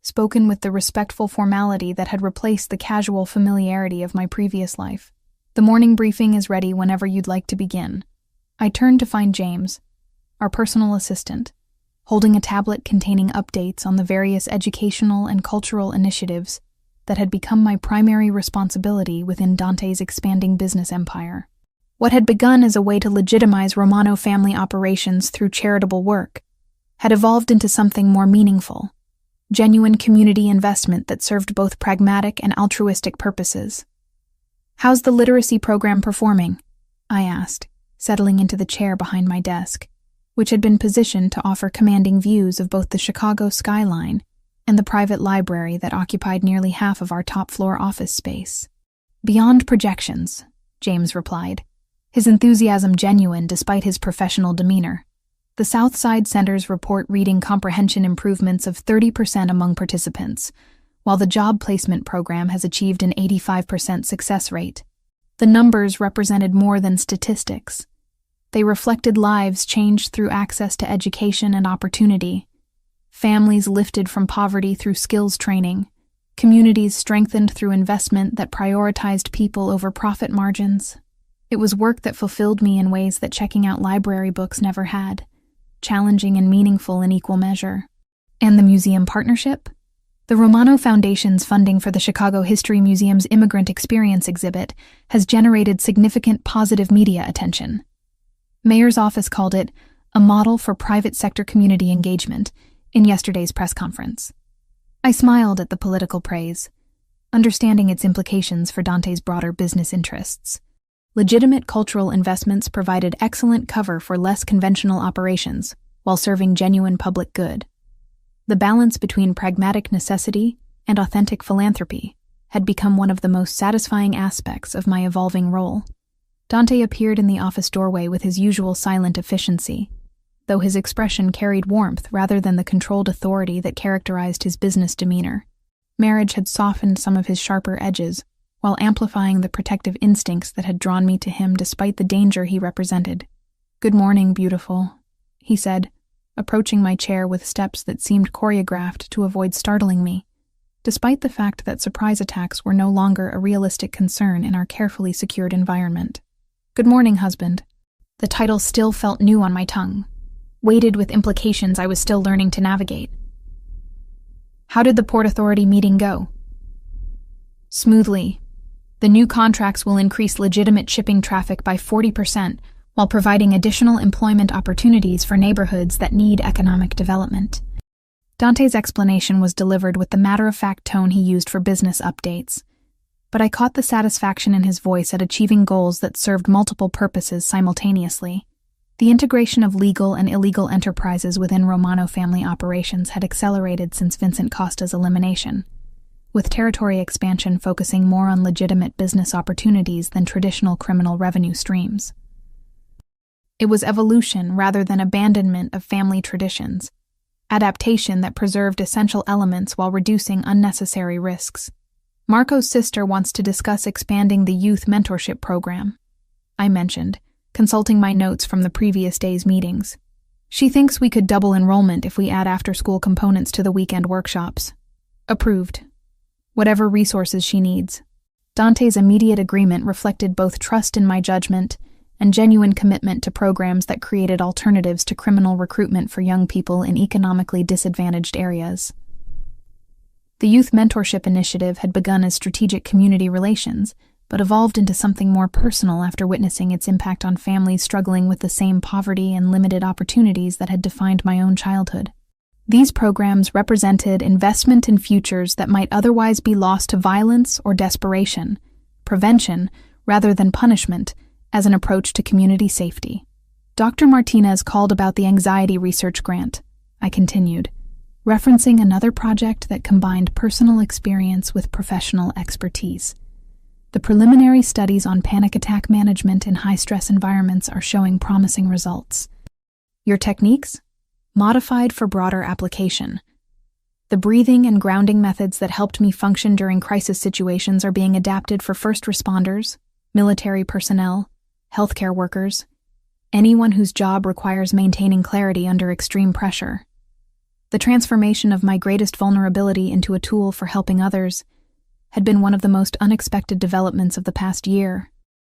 spoken with the respectful formality that had replaced the casual familiarity of my previous life. "The morning briefing is ready whenever you'd like to begin." I turned to find James, our personal assistant, holding a tablet containing updates on the various educational and cultural initiatives that had become my primary responsibility within Dante's expanding business empire. What had begun as a way to legitimize Romano family operations through charitable work had evolved into something more meaningful, genuine community investment that served both pragmatic and altruistic purposes. "How's the literacy program performing?" I asked, settling into the chair behind my desk, which had been positioned to offer commanding views of both the Chicago skyline and the private library that occupied nearly half of our top-floor office space. "Beyond projections," James replied, his enthusiasm genuine despite his professional demeanor. "The South Side Center's report reading comprehension improvements of 30% among participants, while the job placement program has achieved an 85% success rate. The numbers represented more than statistics. They reflected lives changed through access to education and opportunity, families lifted from poverty through skills training, communities strengthened through investment that prioritized people over profit margins. It was work that fulfilled me in ways that checking out library books never had, challenging and meaningful in equal measure." "And the museum partnership?" "The Romano Foundation's funding for the Chicago History Museum's Immigrant Experience exhibit has generated significant positive media attention. Mayor's office called it a model for private sector community engagement in yesterday's press conference." I smiled at the political praise, understanding its implications for Dante's broader business interests. Legitimate cultural investments provided excellent cover for less conventional operations while serving genuine public good. The balance between pragmatic necessity and authentic philanthropy had become one of the most satisfying aspects of my evolving role. Dante appeared in the office doorway with his usual silent efficiency, though his expression carried warmth rather than the controlled authority that characterized his business demeanor. Marriage had softened some of his sharper edges, while amplifying the protective instincts that had drawn me to him despite the danger he represented. "Good morning, beautiful," he said, approaching my chair with steps that seemed choreographed to avoid startling me, despite the fact that surprise attacks were no longer a realistic concern in our carefully secured environment. "Good morning, husband." The title still felt new on my tongue, weighted with implications I was still learning to navigate. "How did the Port Authority meeting go?" "Smoothly. The new contracts will increase legitimate shipping traffic by 40%, while providing additional employment opportunities for neighborhoods that need economic development." Dante's explanation was delivered with the matter-of-fact tone he used for business updates, but I caught the satisfaction in his voice at achieving goals that served multiple purposes simultaneously. The integration of legal and illegal enterprises within Romano family operations had accelerated since Vincent Costa's elimination, with territory expansion focusing more on legitimate business opportunities than traditional criminal revenue streams. It was evolution rather than abandonment of family traditions, adaptation that preserved essential elements while reducing unnecessary risks. "Marco's sister wants to discuss expanding the youth mentorship program," I mentioned, consulting my notes from the previous day's meetings. "She thinks we could double enrollment if we add after-school components to the weekend workshops." "Approved. Whatever resources she needs." Dante's immediate agreement reflected both trust in my judgment and genuine commitment to programs that created alternatives to criminal recruitment for young people in economically disadvantaged areas. The Youth Mentorship Initiative had begun as strategic community relations, but evolved into something more personal after witnessing its impact on families struggling with the same poverty and limited opportunities that had defined my own childhood. These programs represented investment in futures that might otherwise be lost to violence or desperation, prevention rather than punishment, as an approach to community safety. "Dr. Martinez called about the anxiety research grant," I continued, referencing another project that combined personal experience with professional expertise. "The preliminary studies on panic attack management in high-stress environments are showing promising results. Your techniques? Modified for broader application. The breathing and grounding methods that helped me function during crisis situations are being adapted for first responders, military personnel, healthcare workers, anyone whose job requires maintaining clarity under extreme pressure. The transformation of my greatest vulnerability into a tool for helping others had been one of the most unexpected developments of the past year.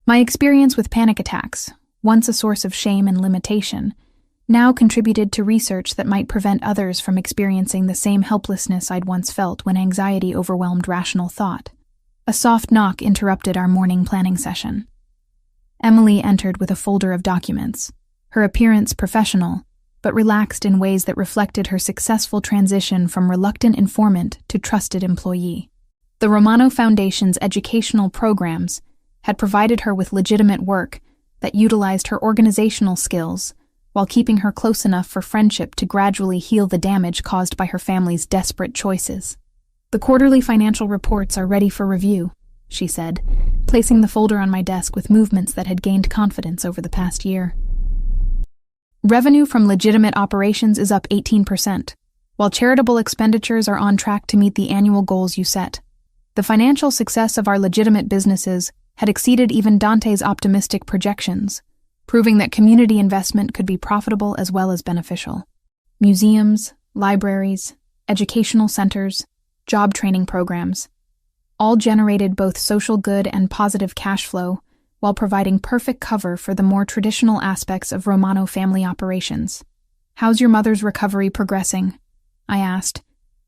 My experience with panic attacks, once a source of shame and limitation, now contributed to research that might prevent others from experiencing the same helplessness I'd once felt when anxiety overwhelmed rational thought." A soft knock interrupted our morning planning session. Emily entered with a folder of documents, her appearance professional, but relaxed in ways that reflected her successful transition from reluctant informant to trusted employee. The Romano Foundation's educational programs had provided her with legitimate work that utilized her organizational skills while keeping her close enough for friendship to gradually heal the damage caused by her family's desperate choices. "The quarterly financial reports are ready for review," she said, placing the folder on my desk with movements that had gained confidence over the past year. "Revenue from legitimate operations is up 18%, while charitable expenditures are on track to meet the annual goals you set. The financial success of our legitimate businesses had exceeded even Dante's optimistic projections, proving that community investment could be profitable as well as beneficial. Museums, libraries, educational centers, job training programs, all generated both social good and positive cash flow while providing perfect cover for the more traditional aspects of Romano family operations. "How's your mother's recovery progressing?" I asked,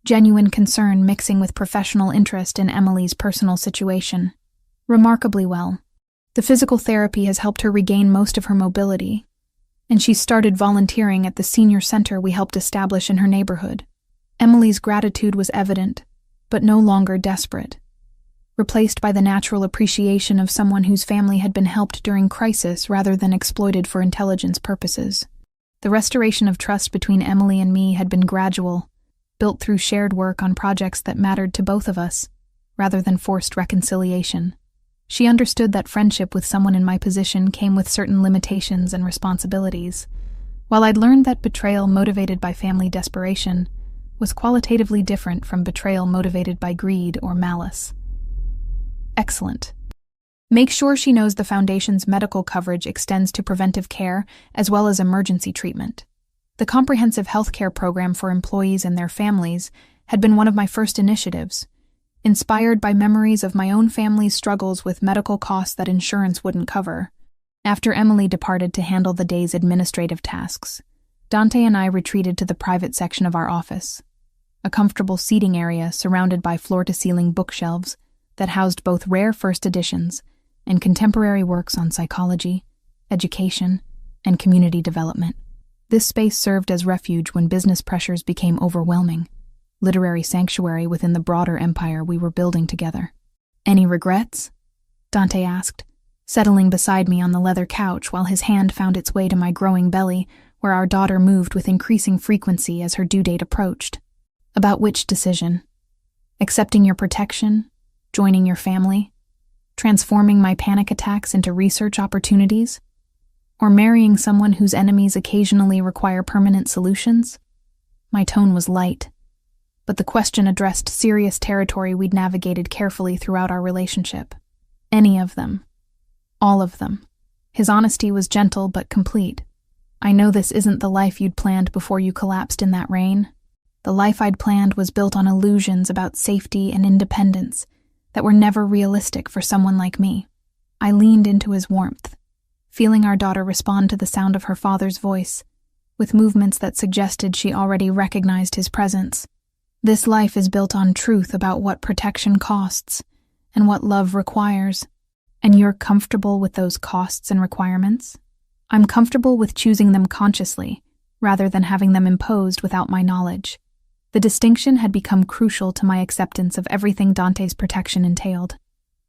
genuine concern mixing with professional interest in Emily's personal situation. "Remarkably well. The physical therapy has helped her regain most of her mobility, and she started volunteering at the senior center we helped establish in her neighborhood." Emily's gratitude was evident, but no longer desperate, replaced by the natural appreciation of someone whose family had been helped during crisis rather than exploited for intelligence purposes. The restoration of trust between Emily and me had been gradual, built through shared work on projects that mattered to both of us, rather than forced reconciliation. She understood that friendship with someone in my position came with certain limitations and responsibilities, while I'd learned that betrayal motivated by family desperation was qualitatively different from betrayal motivated by greed or malice. "Excellent. Make sure she knows the Foundation's medical coverage extends to preventive care as well as emergency treatment. The comprehensive healthcare program for employees and their families had been one of my first initiatives, inspired by memories of my own family's struggles with medical costs that insurance wouldn't cover. After Emily departed to handle the day's administrative tasks, Dante and I retreated to the private section of our office, a comfortable seating area surrounded by floor-to-ceiling bookshelves that housed both rare first editions and contemporary works on psychology, education, and community development. This space served as refuge when business pressures became overwhelming, literary sanctuary within the broader empire we were building together. "Any regrets?" Dante asked, settling beside me on the leather couch while his hand found its way to my growing belly, where our daughter moved with increasing frequency as her due date approached. "About which decision? Accepting your protection? Joining your family? Transforming my panic attacks into research opportunities? Or marrying someone whose enemies occasionally require permanent solutions?" My tone was light, but the question addressed serious territory we'd navigated carefully throughout our relationship. "Any of them. All of them." His honesty was gentle but complete. "I know this isn't the life you'd planned before you collapsed in that rain. The life I'd planned was built on illusions about safety and independence that were never realistic for someone like me." I leaned into his warmth, feeling our daughter respond to the sound of her father's voice, with movements that suggested she already recognized his presence. "This life is built on truth about what protection costs and what love requires. And you're comfortable with those costs and requirements?" "I'm comfortable with choosing them consciously, rather than having them imposed without my knowledge." The distinction had become crucial to my acceptance of everything Dante's protection entailed.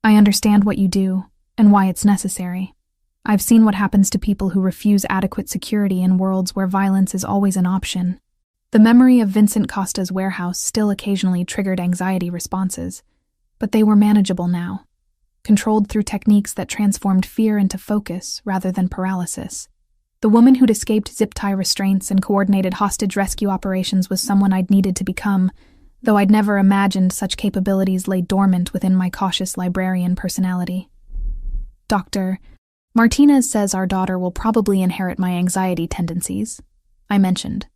"I understand what you do, and why it's necessary. I've seen what happens to people who refuse adequate security in worlds where violence is always an option." The memory of Vincent Costa's warehouse still occasionally triggered anxiety responses, but they were manageable now, controlled through techniques that transformed fear into focus rather than paralysis. The woman who'd escaped zip-tie restraints and coordinated hostage rescue operations was someone I'd needed to become, though I'd never imagined such capabilities lay dormant within my cautious librarian personality. "Dr. Martinez says our daughter will probably inherit my anxiety tendencies," I mentioned,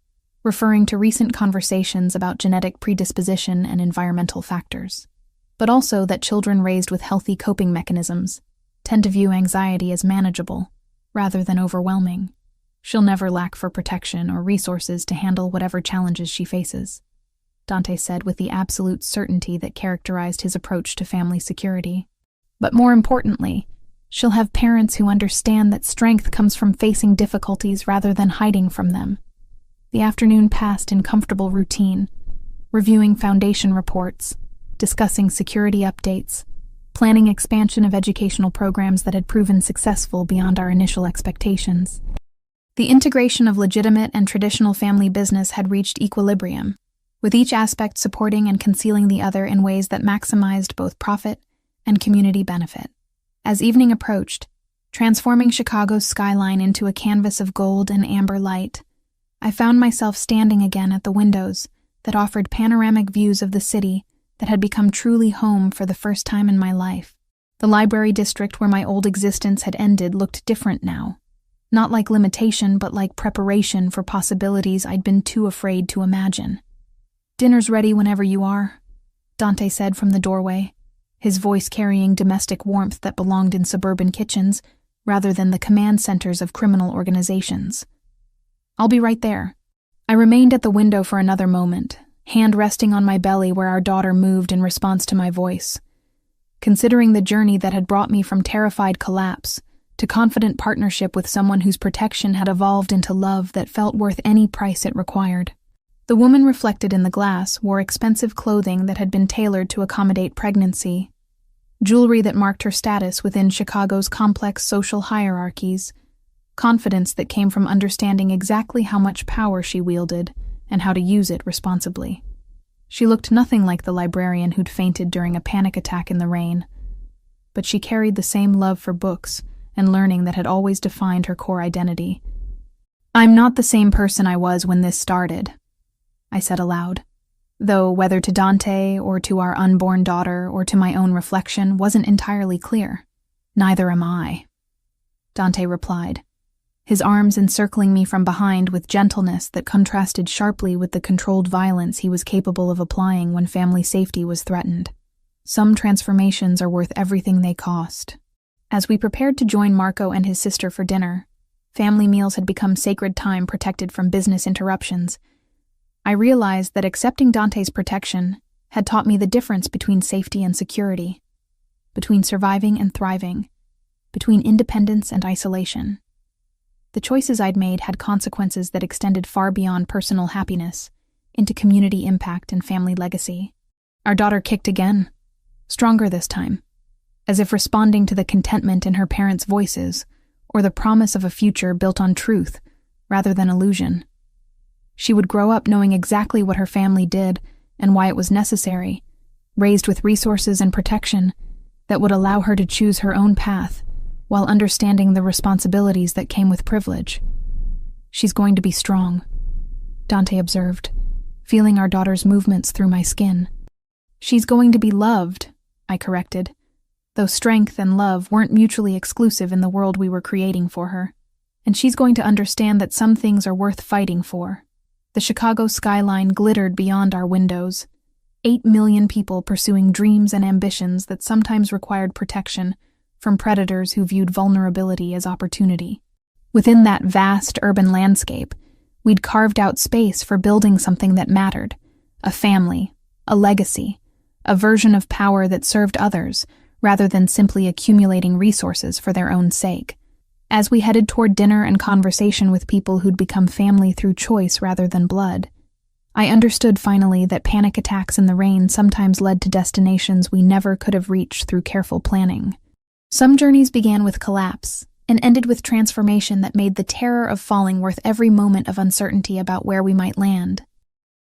referring to recent conversations about genetic predisposition and environmental factors, but also that children raised with healthy coping mechanisms tend to view anxiety as manageable, rather than overwhelming. "She'll never lack for protection or resources to handle whatever challenges she faces," Dante said with the absolute certainty that characterized his approach to family security. "But more importantly, She'll have parents who understand that strength comes from facing difficulties rather than hiding from them. The afternoon passed in comfortable routine, reviewing foundation reports, discussing security updates, planning expansion of educational programs that had proven successful beyond our initial expectations. The integration of legitimate and traditional family business had reached equilibrium, with each aspect supporting and concealing the other in ways that maximized both profit and community benefit. As evening approached, transforming Chicago's skyline into a canvas of gold and amber light, I found myself standing again at the windows that offered panoramic views of the city that had become truly home for the first time in my life. The library district where my old existence had ended looked different now, not like limitation but like preparation for possibilities I'd been too afraid to imagine. "Dinner's ready whenever you are," Dante said from the doorway, his voice carrying domestic warmth that belonged in suburban kitchens rather than the command centers of criminal organizations. "I'll be right there." I remained at the window for another moment, hand resting on my belly where our daughter moved in response to my voice. Considering the journey that had brought me from terrified collapse to confident partnership with someone whose protection had evolved into love that felt worth any price it required. The woman reflected in the glass wore expensive clothing that had been tailored to accommodate pregnancy, jewelry that marked her status within Chicago's complex social hierarchies, confidence that came from understanding exactly how much power she wielded and how to use it responsibly. She looked nothing like the librarian who'd fainted during a panic attack in the rain, but she carried the same love for books and learning that had always defined her core identity. "I'm not the same person I was when this started," I said aloud, though whether to Dante or to our unborn daughter or to my own reflection wasn't entirely clear. "Neither am I," Dante replied, his arms encircling me from behind with gentleness that contrasted sharply with the controlled violence he was capable of applying when family safety was threatened. "Some transformations are worth everything they cost." As we prepared to join Marco and his sister for dinner, family meals had become sacred time protected from business interruptions. I realized that accepting Dante's protection had taught me the difference between safety and security, between surviving and thriving, between independence and isolation. The choices I'd made had consequences that extended far beyond personal happiness, into community impact and family legacy. Our daughter kicked again, stronger this time, as if responding to the contentment in her parents' voices or the promise of a future built on truth rather than illusion. She would grow up knowing exactly what her family did and why it was necessary, raised with resources and protection that would allow her to choose her own path while understanding the responsibilities that came with privilege. "She's going to be strong," Dante observed, feeling our daughter's movements through my skin. "She's going to be loved," I corrected, though strength and love weren't mutually exclusive in the world we were creating for her. "And she's going to understand that some things are worth fighting for." The Chicago skyline glittered beyond our windows, 8 million people pursuing dreams and ambitions that sometimes required protection from predators who viewed vulnerability as opportunity. Within that vast urban landscape, we'd carved out space for building something that mattered, a family, a legacy, a version of power that served others rather than simply accumulating resources for their own sake. As we headed toward dinner and conversation with people who'd become family through choice rather than blood, I understood finally that panic attacks in the rain sometimes led to destinations we never could have reached through careful planning. Some journeys began with collapse and ended with transformation that made the terror of falling worth every moment of uncertainty about where we might land.